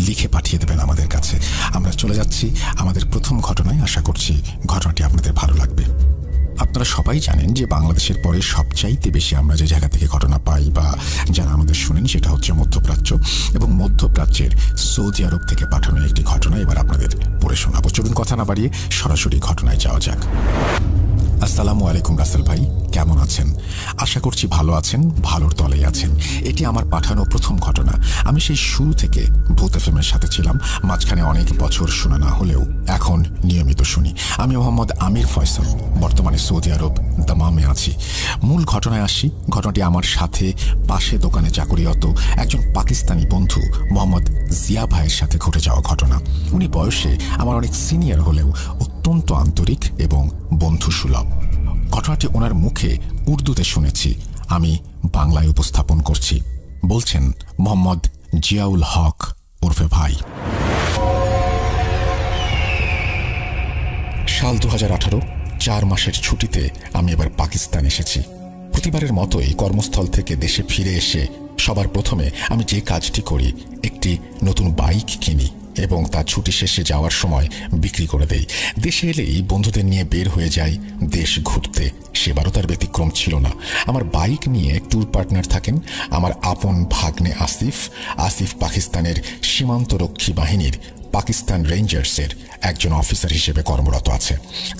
লিখে পাঠিয়ে দেবেন আমাদের কাছে। আমরা চলে যাচ্ছি আমাদের প্রথম ঘটনায়। আশা করছি ঘটনাটি আপনাদের ভালো লাগবে। আপনারা সবাই জানেন যে বাংলাদেশের পরে সবচাইতে বেশি আমরা যে জায়গা থেকে ঘটনা পাই বা যারা আমাদের শুনেন সেটা হচ্ছে মধ্যপ্রাচ্য, এবং মধ্যপ্রাচ্যের সৌদি আরব থেকে পাঠানো একটি ঘটনা এবার আপনাদের পড়ে শোনাবো। চলুন কথা না বাড়িয়ে সরাসরি ঘটনায় যাওয়া যাক। আসসালামু আলাইকুম রাসেল ভাই, কেমন আছেন? আশা করছি ভালো আছেন, ভালোর দলেই আছেন। এটি আমার পাঠানো প্রথম ঘটনা। আমি সেই শুরু থেকে ভূত এফএমের সাথে ছিলাম। মাঝখানে অনেক বছর শোনা না হলেও এখন নিয়মিত শুনি। আমি মোহাম্মদ আমির ফয়সাল, বর্তমানে সৌদি আরব দামামে আছি। মূল ঘটনায় আসি। ঘটনাটি আমার সাথে পাশে দোকানে চাকরিরত একজন পাকিস্তানি বন্ধু মোহাম্মদ জিয়া ভাইয়ের সাথে ঘটে যাওয়া ঘটনা। উনি বয়সে আমার অনেক সিনিয়র হলেও অত্যন্ত আন্তরিক এবং বন্ধুসুলভ। ঘটনাটি ওনার মুখে উর্দুতে শুনেছি, আমি বাংলায় উপস্থাপন করছি। বলছেন মোহাম্মদ জিয়াউল হক ওরফে ভাই। সাল 2018, 4 মাসের ছুটিতে আমি এবার পাকিস্তান এসেছি। প্রতিবারের মতোই কর্মস্থল থেকে দেশে ফিরে এসে সবার প্রথমে আমি যে কাজটি করি, একটি নতুন বাইক কিনি এবং তা ছুটি শেষে যাওয়ার সময় বিক্রি করে দেই। দেশে এলেই বন্ধুদের নিয়ে বের হয়ে যাই দেশ ঘুরতে। সেবারও তার ব্যতিক্রম ছিল না। আমার বাইক নিয়ে ট্যুর পার্টনার থাকেন আমার আপন ভাগ্নে আসিফ। আসিফ পাকিস্তানের সীমান্তরক্ষী বাহিনীর পাকিস্তান রেঞ্জার্সের একজন অফিসার হিসেবে কর্মরত আছে,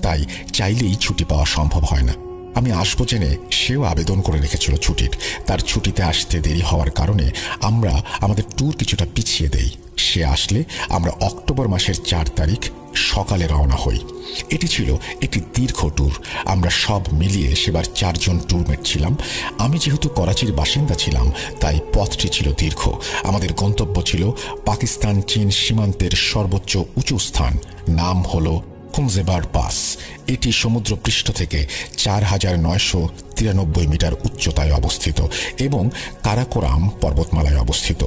তাই চাইলেই ছুটি পাওয়া সম্ভব হয় না। আমি আসবো জেনে সেও আবেদন করে রেখেছিল ছুটির। তার ছুটিতে আসতে দেরি হওয়ার কারণে আমরা আমাদের ট্যুর কিছুটা পিছিয়ে দেই। সে আসলে আমরা অক্টোবর মাসের 4 তারিখ সকালে রওনা হই। এটি ছিল একটি দীর্ঘ ট্যুর। আমরা সব মিলিয়ে সেবার 4 জন ট্যুরমেট ছিলাম। আমি যেহেতু করাচির বাসিন্দা ছিলাম তাই পথটি ছিল দীর্ঘ। আমাদের গন্তব্য ছিল পাকিস্তান চীন সীমান্তের সর্বোচ্চ উঁচু স্থান, নাম হলো খুনজেবার পাস। এটি সমুদ্রপৃষ্ঠ থেকে 4993 মিটার উচ্চতায় অবস্থিত এবং কারাকোরাম পর্বতমালায় অবস্থিত।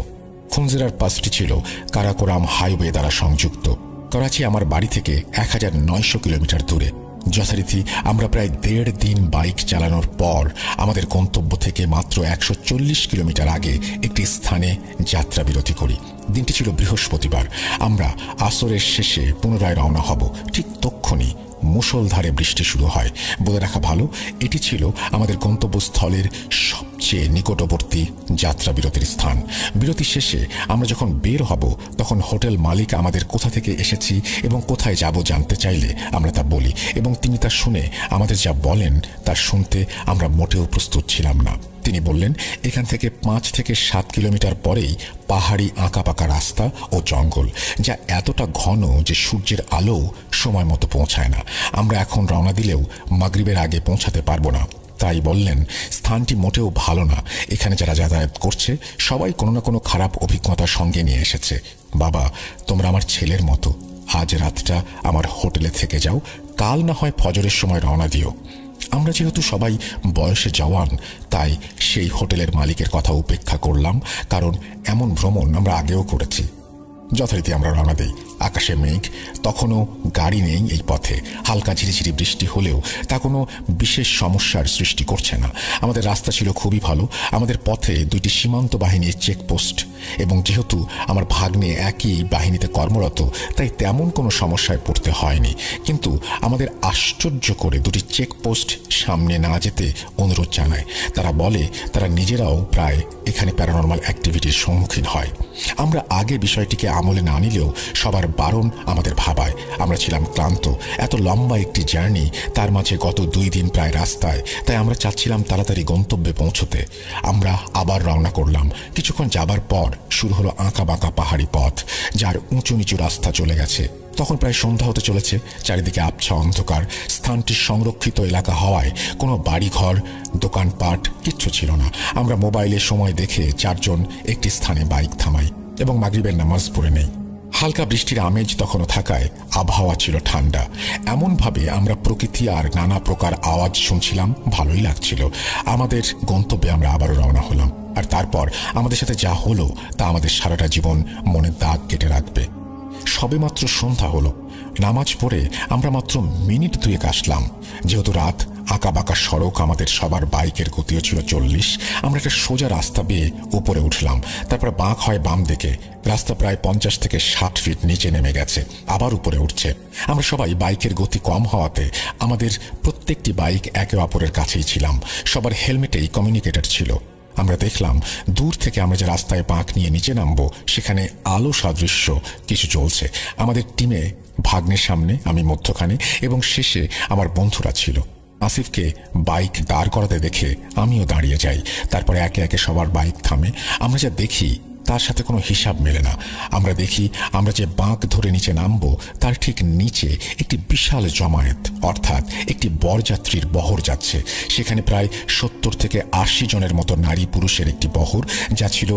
খুনজেবার পাসটি ছিল কারাকোরাম হাইওয়ে দ্বারা সংযুক্ত। করাচি আমার বাড়ি থেকে 1900 কিলোমিটার দূরে। যথারীতি আমরা প্রায় 1.5 দিন বাইক চালানোর পর আমাদের গন্তব্য থেকে মাত্র 140 কিলোমিটার আগে একটি স্থানে যাত্রা বিরতি করি। দিনটি ছিল বৃহস্পতিবার। আমরা আসরের শেষে পুনরায় রওনা হব। ঠিক তক্ষুনি মুষলধারে বৃষ্টি শুরু হয়। বলে রাখা ভালো, এটি ছিল আমাদের গন্তব্যস্থলের সবচেয়ে নিকটবর্তী যাত্রা বিরতির স্থান। বিরতি শেষে আমরা যখন বের হব তখন হোটেল মালিক আমাদের কোথা থেকে এসেছি এবং কোথায় যাব জানতে চাইলে আমরা তা বলি এবং তিনি তা শুনে আমাদের যা বলেন তা শুনতে আমরা মোটেও প্রস্তুত ছিলাম না। তিনি বললেন, এখান থেকে 5 থেকে 7 কিলোমিটার পরেই পাহাড়ি আঁকাবাঁকা রাস্তা ও জঙ্গল, যা এতটা ঘন যে সূর্যের আলো সময় মতো পৌঁছায় না। আমরা এখন রওনা দিলেও মাগরিবের আগে পৌঁছাতে পারবো না। তাই বললেন, স্থানটি মোটেও ভালো না। এখানে যারা যাতায়াত করছে সবাই কোনো না কোনো খারাপ অভিজ্ঞতার সঙ্গে নিয়ে এসেছে। বাবা, তোমরা আমার ছেলের মতো। আজ রাতটা আমার হোটেলে থেকে যাও, কাল না হয় ফজরের সময় রওনা দিও। আমরা যেহেতু সবাই বয়সে জওয়ান তাই সেই হোটেলের মালিকের কথা উপেক্ষা করলাম, কারণ এমন ভ্রমণ আমরা আগেও করেছি। যথারীতি আমরা রওনা দিই। আকাশে মেঘ, তখনও গাড়ি নেই এই পথে। হালকা ঝিরিঝিরি বৃষ্টি হলেও তা কোনো বিশেষ সমস্যার সৃষ্টি করছে না। আমাদের রাস্তা ছিল খুবই ভালো। আমাদের পথে 2টি সীমান্ত বাহিনীর চেকপোস্ট এবং যেহেতু আমার ভাগ্নে একই বাহিনীতে কর্মরত তাই তেমন কোনো সমস্যায় পড়তে হয়নি। কিন্তু আমাদের আশ্চর্য করে 2টি চেকপোস্ট সামনে না যেতে অনুরোধ জানায়। তারা বলে তারা নিজেরাও প্রায় এখানে প্যারানরমাল অ্যাক্টিভিটির সম্মুখীন হয়। আমরা আগে বিষয়টিকে আমলে না নিলেও সবার বারণ আমাদের ভাবায়। আমরা ছিলাম ক্লান্ত। এত লম্বা একটি জার্নি, তার মাঝে গত 2 দিন প্রায় রাস্তায়, তাই আমরা চাচ্ছিলাম তাড়াতাড়ি গন্তব্যে পৌঁছতে। আমরা আবার রওনা করলাম। কিছুক্ষণ যাবার পর শুরু হলো আঁকা বাঁকা পাহাড়ি পথ, যার উঁচু নিচু রাস্তা চলে গেছে। তখন প্রায় সন্ধ্যা হতে চলেছে। চারিদিকে আবছা অন্ধকার। স্থানটি সংরক্ষিত এলাকা হওয়ায় কোনো বাড়িঘর দোকানপাট কিচ্ছু ছিল না। আমরা মোবাইলে সময় দেখে 4 জন একটি স্থানে বাইক থামাই এবং মাগরিবের নামাজ পড়ে নেই। হালকা বৃষ্টির আমেজ তখনও থাকায় আবহাওয়া ছিল ঠান্ডা। এমনভাবে আমরা প্রকৃতি আর নানা প্রকার আওয়াজ শুনছিলাম, ভালোই লাগছিল। আমাদের গন্তব্যে আমরা আবারও রওনা হলাম। আর তারপর আমাদের সাথে যা হলো তা আমাদের সারাটা জীবন মনে দাগ কেটে রাখবে। সবেমাত্র সন্ধ্যা হলো। নামাজ পড়ে আমরা মাত্র মিনিট 2 আসলাম। যেহেতু রাত, আঁকা বাঁকা সড়ক, আমাদের সবার বাইকের গতিও ছিল 40। আমরা একটা সোজা রাস্তা বেয়ে উপরে উঠলাম। তারপর বাঁক হয় বাম দিকে। রাস্তা প্রায় 50 থেকে 60 ফিট নিচে নেমে গেছে, আবার উপরে উঠছে। আমরা সবাই বাইকের গতি কম হওয়াতে আমাদের প্রত্যেকটি বাইক একে অপরের কাছেই ছিলাম। সবার হেলমেটেই কমিউনিকেটর ছিল। আমরা দেখলাম দূর থেকে আমরা যে রাস্তায় বাঁক নিয়ে নিচে নামবো সেখানে আলো সাদৃশ্য কিছু চলছে। আমাদের টিমে ভাগ্নের সামনে, আমি মধ্যখানে এবং শেষে আমার বন্ধুরা ছিল। আসিফকে বাইক দাঁড় করাতে দেখে আমিও দাঁড়িয়ে যাই। তারপরে একে একে সবার বাইক থামে। আমরা যা দেখি তার সাথে কোনো হিসাব মেলে না। আমরা দেখি আমরা যে বাঁক ধরে নিচে নামবো তার ঠিক নিচে একটি বিশাল জমায়েত, অর্থাৎ একটি বরযাত্রীর বহর যাচ্ছে। সেখানে প্রায় 70 থেকে 80 জনের মতো নারী পুরুষের একটি বহর, যা ছিল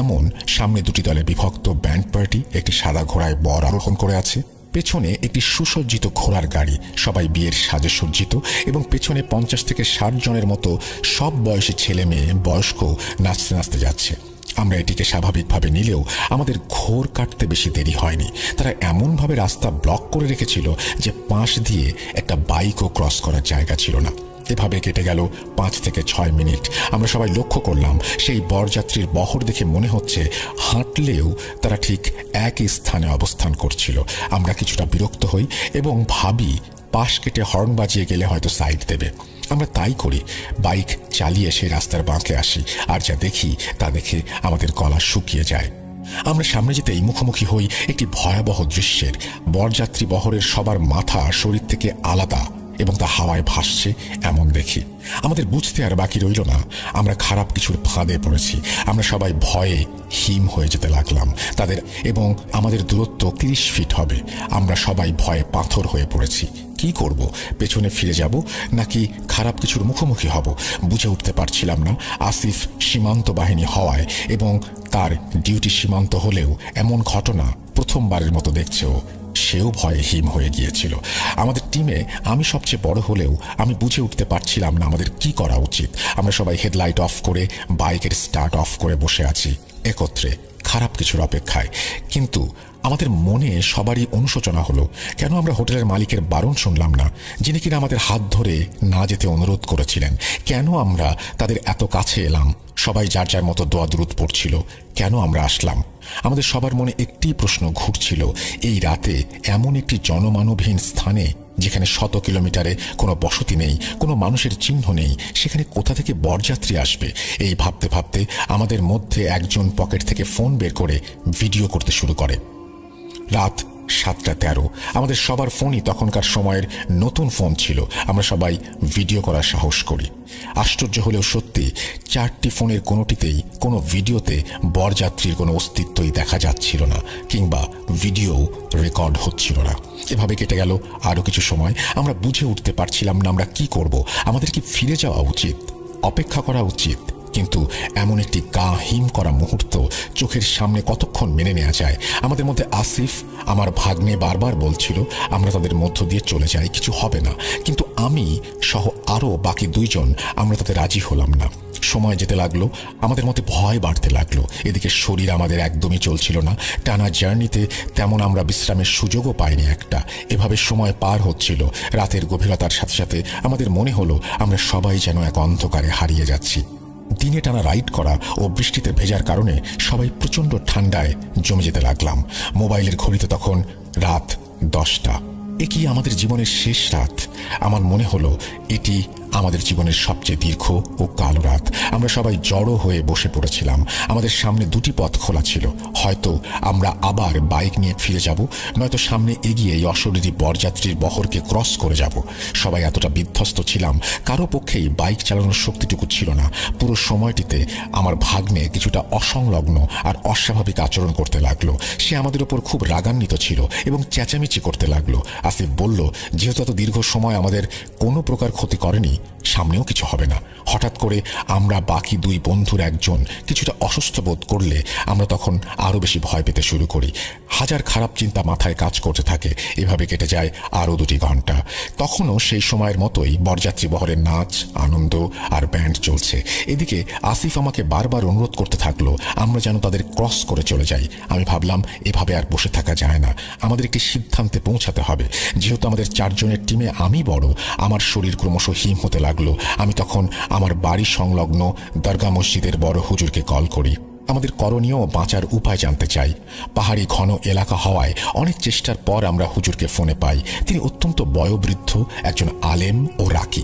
এমন, সামনে 2টি দলে বিভক্ত ব্যান্ড পার্টি একটি সাদা ঘোড়ায় বর আরোহণ করে আছে। পেছনে একটি সুসজ্জিত ঘোড়ার গাড়ি, সবাই বিয়ের সাজে সজ্জিত এবং পেছনে 50 থেকে 60 জনের মতো সব বয়সী ছেলে মেয়ে, বয়স্ক নাচতে নাচতে যাচ্ছে। আমরা এটিকে স্বাভাবিকভাবে নিলেও আমাদের ঘোর কাটতে বেশি দেরি হয়নি। তারা এমনভাবে রাস্তা ব্লক করে রেখেছিল যে পাশ দিয়ে একটা বাইকও ক্রস করার জায়গা ছিল না। এভাবে কেটে গেল 5 থেকে 6 মিনিট। আমরা সবাই লক্ষ্য করলাম সেই বরযাত্রীর বহর দেখে মনে হচ্ছে হাঁটলেও তারা ঠিক একই স্থানে অবস্থান করছিল। আমরা কিছুটা বিরক্ত হই এবং ভাবি পাশ কেটে হর্ন বাজিয়ে গেলে হয়তো সাইড দেবে। আমরা তাই করি, বাইক চালিয়ে সেই রাস্তার বাঁকে আসি। আর যা দেখি তা দেখে আমাদের গলা শুকিয়ে যায়। আমরা সামনে যেতেই মুখোমুখি হই একটি ভয়াবহ দৃশ্যের। বরযাত্রী বহরের সবার মাথা শরীর থেকে আলাদা এবং তা হাওয়ায় ভাসছে এমন দেখি। আমাদের বুঝতে আর বাকি রইল না আমরা খারাপ কিছুর ফাঁদে পড়েছি। আমরা সবাই ভয়ে হিম হয়ে যেতে লাগলাম। তাদের এবং আমাদের দূরত্ব 30 ফিট হবে। আমরা সবাই ভয়ে পাথর হয়ে পড়েছি। কি করব? পেছনে ফিরে যাব নাকি খারাপ কিছুর মুখোমুখি হব বুঝে উঠতে পারছিলাম না। আসিফ সীমান্ত বাহিনী হওয়ায় এবং তার ডিউটি সীমান্ত হলেও এমন ঘটনা প্রথমবারের মতো দেখছেও, সেও ভয়ে হিম হয়ে গিয়েছিল। আমাদের টিমে আমি সবচেয়ে বড় হলেও আমি বুঝে উঠতে পারছিলাম না আমাদের কি করা উচিত। আমরা সবাই হেডলাইট অফ করে বাইকের স্টার্ট অফ করে বসে আছি একত্রে খারাপ কিছুর অপেক্ষায়। কিন্তু আমাদের মনে সবারই অনুশোচনা হলো, কেন আমরা হোটেলের মালিকের বারণ শুনলাম না, যিনি কিনা আমাদের হাত ধরে না যেতে অনুরোধ করেছিলেন? কেন আমরা তাদের এত কাছে এলাম? সবাই যার যার মতো দোয়া দুরুদ পড়ছিল, কেন আমরা আসলাম? আমাদের সবার মনে একটি প্রশ্ন ঘুরছিল, এই রাতে এমন একটি জনমানবহীন স্থানে যেখানে 100 কিলোমিটারে কোনো বসতি নেই, কোনো মানুষের চিহ্ন নেই, সেখানে কোথা থেকে বরযাত্রী আসবে? এই ভাবতে ভাবতে আমাদের মধ্যে একজন পকেট থেকে ফোন বের করে ভিডিও করতে শুরু করে। রাত 7:13। আমাদের সবার ফোনই তখনকার সময়ের নতুন ফোন ছিল। আমরা সবাই ভিডিও করার সাহস করি। আশ্চর্য হলেও সত্যি 4টি ফোনের কোনোটিতেই কোনো ভিডিওতে বরযাত্রীর কোনো অস্তিত্বই দেখা যাচ্ছিল না, কিংবা ভিডিও রেকর্ড হচ্ছিল না। এভাবে কেটে গেল আরও কিছু সময়। আমরা বুঝে উঠতে পারছিলাম না আমরা কি করব। আমাদের কি ফিরে যাওয়া উচিত, অপেক্ষা করা উচিত? কিন্তু এমন একটি গা হিম করা মুহূর্ত চোখের সামনে কতক্ষণ মেনে নেওয়া যায়? আমাদের মধ্যে আসিফ, আমার ভাগ্নে, বারবার বলছিল আমরা তাদের মধ্য দিয়ে চলে যাই, কিছু হবে না। কিন্তু আমি সহ আরও বাকি 2 জন আমরা তাতে রাজি হলাম না। সময় যেতে লাগলো, আমাদের মধ্যে ভয় বাড়তে লাগলো। এদিকে শরীর আমাদের একদমই চলছিল না। টানা জার্নিতে তেমন আমরা বিশ্রামের সুযোগও পাইনি একটা। এভাবে সময় পার হচ্ছিল। রাতের গভীরতার সাথে সাথে আমাদের মনে হলো আমরা সবাই যেন এক অন্ধকারে হারিয়ে যাচ্ছি। দিনে টানা রাইড করা ও বৃষ্টিতে ভেজার কারণে সবাই প্রচণ্ড ঠান্ডায় জমে যেতে লাগলাম। মোবাইলের ঘড়িতে তখন রাত 10টা। এ কি আমাদের জীবনের শেষ রাত? আমার মনে হলো এটি আমাদের জীবনের সবচেয়ে দীর্ঘ ও কালো রাত। আমরা সবাই জড়ো হয়ে বসে পড়েছিলাম। আমাদের সামনে 2টি পথ খোলা ছিল। হয়তো আমরা আবার বাইক নিয়ে ফিরে যাব, নয়তো সামনে এগিয়ে এই অশরীরী বরযাত্রীর বহরকে ক্রস করে যাব। সবাই এতটা বিধ্বস্ত ছিলাম, কারো পক্ষেই বাইক চালানোর শক্তিটুকু ছিল না। পুরো সময়টিতে আমার ভাগ্নে কিছুটা অসংলগ্ন আর অস্বাভাবিক আচরণ করতে লাগলো। সে আমাদের ওপর খুব রাগান্বিত ছিল এবং চেঁচামেচি করতে লাগলো। আসিফ বলল, যেহেতু এত দীর্ঘ সময় আমাদের কোনো প্রকার ক্ষতি করেনি, সামনেও কিছু হবে না। হঠাৎ করে আমরা বাকি 2 বন্ধুর একজন কিছুটা অসুস্থ বোধ করলে আমরা তখন আরও বেশি ভয় পেতে শুরু করি। হাজার খারাপ চিন্তা মাথায় কাজ করতে থাকে। এভাবে কেটে যায় আরও 2টি ঘন্টা। তখনও সেই সময়ের মতোই বরযাত্রী বহরের নাচ, আনন্দ আর ব্যান্ড চলছে। এদিকে আসিফ আমাকে বারবার অনুরোধ করতে থাকলো আমরা যেন তাদের ক্রস করে চলে যাই। আমি ভাবলাম এভাবে আর বসে থাকা যায় না, আমাদের একটি সিদ্ধান্তে পৌঁছাতে হবে। যেহেতু আমাদের 4 জনের টিমে আমি বড়, আমার শরীর ক্রমশ হিম হতে লাগলো। আমি তখন আমার বাড়ি সংলগ্ন দরগা মসজিদের বড় হুজুরকে কল করি। আমাদের করণীয় ও বাঁচার উপায় জানতে চাই। পাহাড়ি ঘন এলাকা হওয়ায় অনেক চেষ্টার পর আমরা হুজুরকে ফোনে পাই। তিনি অত্যন্ত বয়োবৃদ্ধ একজন আলেম ও রাকি।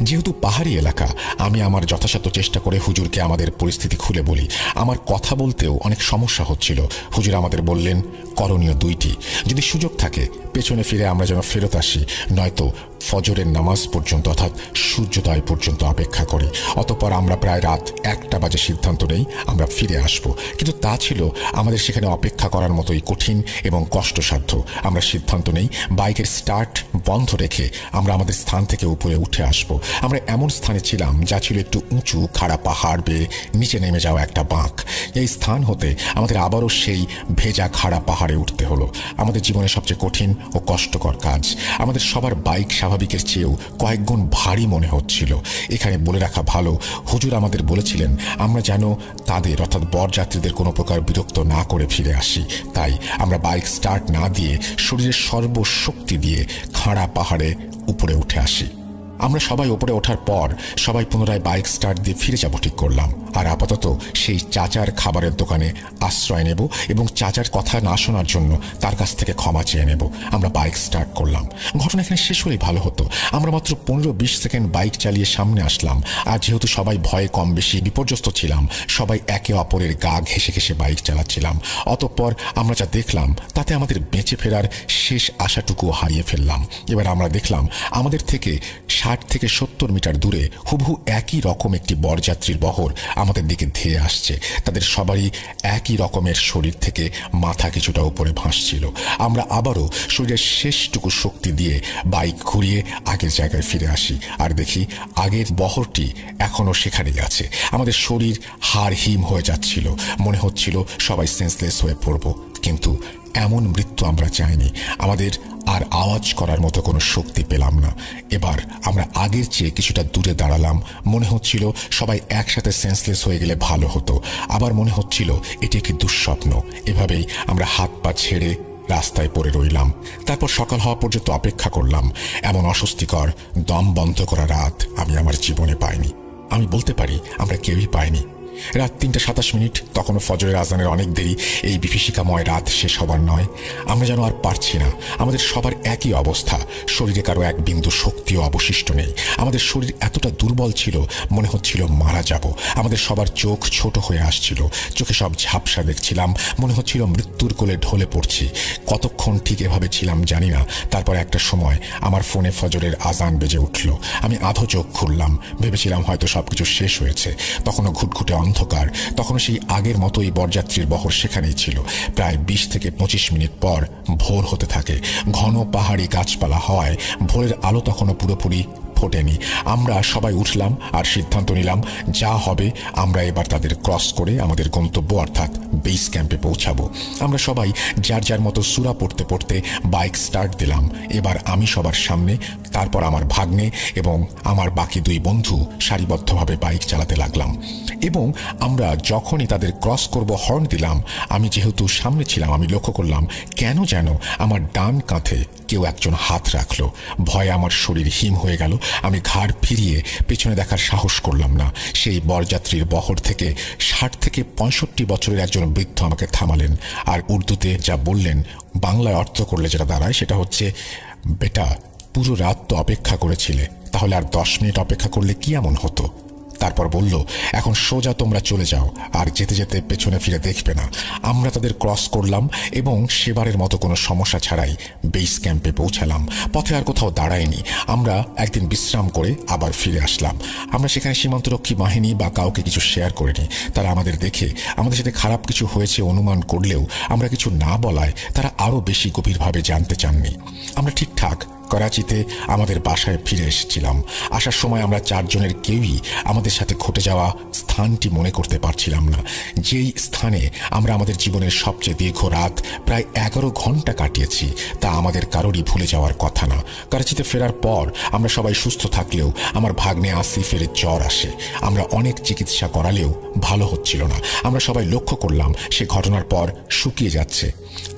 যেহেতু পাহাড়ি এলাকা, আমি আমার যথাসাধ্য চেষ্টা করে হুজুরকে আমাদের পরিস্থিতি খুলে বলি। আমার কথা বলতেও অনেক সমস্যা হচ্ছিল। হুজুর আমাদের বললেন করণীয় 2টি। যদি সুযোগ থাকে পেছনে ফিরে আমরা যেন ফেরত আসি, নয়তো ফজরের নামাজ পর্যন্ত অর্থাৎ সূর্যোদয় পর্যন্ত অপেক্ষা করি। অতঃপর আমরা প্রায় রাত 1টা বাজে সিদ্ধান্ত নেই আমরা ফিরে আসব। কিন্তু তা ছিল আমাদের সেখানে অপেক্ষা করার মতোই কঠিন এবং কষ্টসাধ্য। আমরা সিদ্ধান্ত নেই বাইকের স্টার্ট বন্ধ রেখে আমরা আমাদের স্থান থেকে উপরে উঠে আসব। আমরা এমন স্থানে ছিলাম যা ছিল একটু উঁচু, খাড়া পাহাড় বেয়ে নিচে নেমে যাওয়া একটা বাঁক। এই স্থান হতে আমাদের আবারও সেই ভেজা খাড়া পাহাড়ে উঠতে হলো। আমাদের জীবনে সবচেয়ে কঠিন ও কষ্টকর কাজ। আমাদের সবার বাইক স্বাভাবিকের চেয়েও কয়েক গুণ ভারী মনে হচ্ছিল। এখানে বলে রাখা ভালো, হুজুর আমাদের বলেছিলেন আমরা যেন তাদের অর্থাৎ বরযাত্রীদের কোনো প্রকার বিরক্ত না করে ফিরে আসি। তাই আমরা বাইক স্টার্ট না দিয়ে শরীরের সর্বশক্তি দিয়ে খাড়া পাহাড়ে উপরে উঠে আসি। আমরা সবাই ওপরে ওঠার পর সবাই পুনরায় বাইক স্টার্ট দিয়ে ফিরে যাব ঠিক করলাম। আর আপাতত সেই চাচার খাবারের দোকানে আশ্রয় নেব এবং চাচার কথা না শোনার জন্য তার কাছ থেকে ক্ষমা চেয়ে নেব। আমরা বাইক স্টার্ট করলাম। ঘটনা এখানে শেষ হলেই ভালো হতো। আমরা মাত্র 15-20 সেকেন্ড বাইক চালিয়ে সামনে আসলাম। আর যেহেতু সবাই ভয়ে কম বেশি বিপর্যস্ত ছিলাম, সবাই একে অপরের গা ঘেঁষে ঘেঁষে বাইক চালাচ্ছিলাম। অতঃপর আমরা যা দেখলাম তাতে আমাদের বেঁচে ফেরার শেষ আশাটুকু হারিয়ে ফেললাম। এবার আমরা দেখলাম আমাদের থেকে 60 থেকে 70 মিটার দূরে হুবহু একই রকম একটি বরযাত্রীর বহর আমাদের দিকে ধেয়ে আসছে। তাদের সবারই একই রকমের শরীর থেকে মাথা কিছুটা উপরে ভাসছিল। আমরা আবারও শরীরের শেষটুকু শক্তি দিয়ে বাইক ঘুরিয়ে আগের জায়গায় ফিরে আসি আর দেখি আগের বহরটি এখনো সেখানেই আছে। আমাদের শরীর হাড় হিম হয়ে যাচ্ছিল, মনে হচ্ছিল সবাই সেন্সলেস হয়ে পড়ব। কিন্তু এমন মৃত্যু আমরা চাইনি। আমাদের আর আওয়াজ করার মতো কোনো শক্তি পেলাম না। এবার আমরা আগের চেয়ে কিছুটা দূরে দাঁড়ালাম। মনে হচ্ছিল সবাই একসাথে সেন্সলেস হয়ে গেলে ভালো হতো। আবার মনে হচ্ছিল এটি একটি দুঃস্বপ্ন। এভাবেই আমরা হাত পা ছেড়ে রাস্তায় পড়ে রইলাম। তারপর সকাল হওয়া পর্যন্ত অপেক্ষা করলাম। এমন অস্বস্তিকর দম বন্ধ করা রাত আমি আমার জীবনে পাইনি। আমি বলতে পারি আমরা কেউই পাইনি। রাত 3:27, তখনও ফজরের আজানের অনেক দেরি। এই বিভীষিকাময় রাত শেষ হবার নয়। আমরা যেন আর পারছি না। আমাদের সবার একই অবস্থা। শরীরে কারো এক বিন্দু শক্তিও অবশিষ্ট নেই। আমাদের শরীর এতটা দুর্বল ছিল, মনে হচ্ছিল মারা যাব। আমাদের সবার চোখ ছোট হয়ে আসছিল। চোখে সব ঝাপসা দেখছিলাম। মনে হচ্ছিল মৃত্যুর কোলে ঢলে পড়ছি। কতক্ষণ ঠিক এভাবে ছিলাম জানি না। তারপর একটা সময় আমার ফোনে ফজরের আজান বেজে উঠল। আমি আধো চোখ খুললাম। ভেবেছিলাম হয়তো সবকিছু শেষ হয়েছে। তখনও ঘুটঘুটে অন্ধকার। তখনও সেই আগের মতোই বরযাত্রীর বহর সেখানেই ছিল। প্রায় 20 থেকে 25 মিনিট পর ভোর হতে থাকে। ঘন পাহাড়ি গাছপালা হওয়ায় ভোরের আলো তখনও পুরোপুরি ফোটেনি। আমরা সবাই উঠলাম আর সিদ্ধান্ত নিলাম যা হবে আমরা এবার তাদের ক্রস করে আমাদের গন্তব্য অর্থাৎ বেস ক্যাম্পে পৌঁছাবো। আমরা সবাই যার যার মতো সূরা পড়তে পড়তে বাইক স্টার্ট দিলাম। এবার আমি সবার সামনে, তারপর আমার ভাগ্নে এবং আমার বাকি 2 বন্ধু সারিবদ্ধভাবে বাইক চালাতে লাগলাম। এবং আমরা যখনই তাদের ক্রস করব হর্ন দিলাম। আমি যেহেতু সামনে ছিলাম, আমি লক্ষ্য করলাম কেন যেন আমার ডান কাঁধে কেউ একজন হাত রাখলো। ভয়ে আমার শরীর হিম হয়ে গেল। আমি ঘাড় ফিরিয়ে পেছনে দেখার সাহস করলাম না। সেই বরযাত্রীর বহর থেকে 60 থেকে 65 বছরের একজন বৃদ্ধ আমাকে থামালেন আর উর্দুতে যা বললেন, বাংলায় অর্থ করলে যেটা দাঁড়ায় সেটা হচ্ছে, বেটা পুরো রাত তো অপেক্ষা করেছিলে, তাহলে আর 10 মিনিট অপেক্ষা করলে কি এমন হতো। তারপর বলল, এখন সোজা তোমরা চলে যাও আর যেতে যেতে পেছনে ফিরে দেখবে না। আমরা তাদের ক্রস করলাম এবং সেবারের মতো কোনো সমস্যা ছাড়াই বেস ক্যাম্পে পৌঁছালাম। পথে আর কোথাও দাঁড়াইনি। আমরা একদিন বিশ্রাম করে আবার ফিরে আসলাম। আমরা সেখানে সীমান্তরক্ষী বাহিনী বা কাউকে কিছু শেয়ার করিনি। তারা আমাদের দেখে আমাদের সাথে খারাপ কিছু হয়েছে অনুমান করলেও আমরা কিছু না বলায় তারা আরও বেশি গভীরভাবে জানতে চাননি। আমরা ঠিকঠাক করাচিতে আমাদের বাসায় ফিরে এসেছিলাম। আসার সময় আমরা 4 জনের কেউই আমাদের সাথে ঘটে যাওয়া স্থানটি মনে করতে পারছিলাম না। যেই স্থানে আমরা আমাদের জীবনের সবচেয়ে দীর্ঘ রাত প্রায় 11 ঘন্টা কাটিয়েছি তা আমাদের কারোরই ভুলে যাওয়ার কথা না। করাচিতে ফেরার পর আমরা সবাই সুস্থ থাকলেও আমার ভাগ্নে আসিফের জ্বর আসে। আমরা অনেক চিকিৎসা করালেও ভালো হচ্ছিল না। আমরা সবাই লক্ষ্য করলাম সে ঘটনার পর শুকিয়ে যাচ্ছে।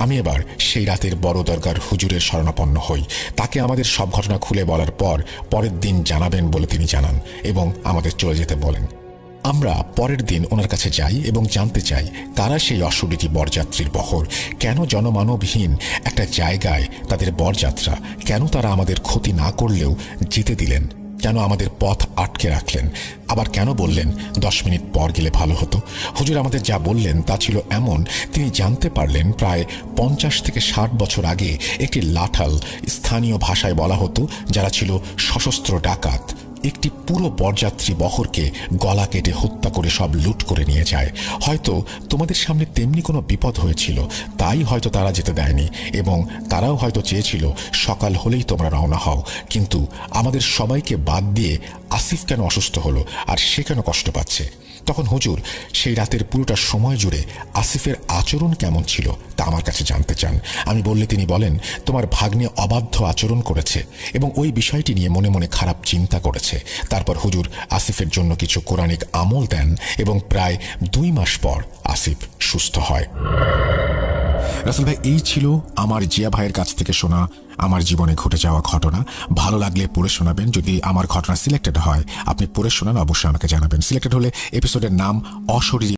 আমি এবার সেই রাতের বড় দরগার হুজুরের শরণাপন্ন হই। তাকে আমাদের সব ঘটনা খুলে বলার পর পরের দিন জানাবেন বলে তিনি জানান এবং আমাদের চলে যেতে বলেন। আমরা পরের দিন ওনার কাছে যাই এবং জানতে চাই কারা সেই অশরীরী বরযাত্রীর বহর, কেন জনমানবহীন একটা জায়গায় তাদের বরযাত্রা, কেন তারা আমাদের ক্ষতি না করলেও যেতে দিলেন, কেন আমাদের পথ আটকে রাখলেন, আবার কেন বললেন 10 মিনিট পর গেলে ভালো হতো। হুজুর আমাদের যা বললেন তা ছিল এমন, তিনি জানতে পারলেন প্রায় 50 থেকে 60 বছর আগে একটি লাঠাল, স্থানীয় ভাষায় বলা হতো, যারা ছিল সশস্ত্র ডাকাত, একটি পুরো বরযাত্রী বহরকে গলা কেটে হত্যা করে সব লুট করে নিয়ে যায়। হয়তো তোমাদের সামনে তেমনি কোনো বিপদ হয়েছিল, তাই হয়তো তারা যেতে দেয়নি এবং তারাও হয়তো চেয়েছিল সকাল হলেই তোমরা রওনা হও। কিন্তু আমাদের সবাইকে বাদ দিয়ে আসিফ কেন অসুস্থ হলো আর সে কেন কষ্ট পাচ্ছে? তখন হুজুর সেই রাতের পুরোটা সময় জুড়ে আসিফের আচরণ কেমন ছিল তা আমার কাছে জানতে চান। আমি বললে তিনি বলেন, তোমার ভাগ্নে অবাধ্য আচরণ করেছে এবং ওই বিষয়টি নিয়ে মনে মনে খারাপ চিন্তা করেছে। তারপর হুজুর আসিফের জন্য কিছু কোরআনিক আমল দেন এবং প্রায় 2 মাস পর আসিফ সুস্থ হয়। রাসেল ভাই, এই ছিল আমার জিয়া ভাইয়ের কাছ থেকে শোনা আমার জীবনে ঘটে যাওয়া ঘটনা। ভালো লাগলে পড়ে শোনাবেন। যদি আমার ঘটনা সিলেক্টেড হয়, আপনি পড়ে শোনান, অবশ্যই আমাকে জানাবেন। সিলেক্টেড হলে এপিসোডের নাম অশরীরী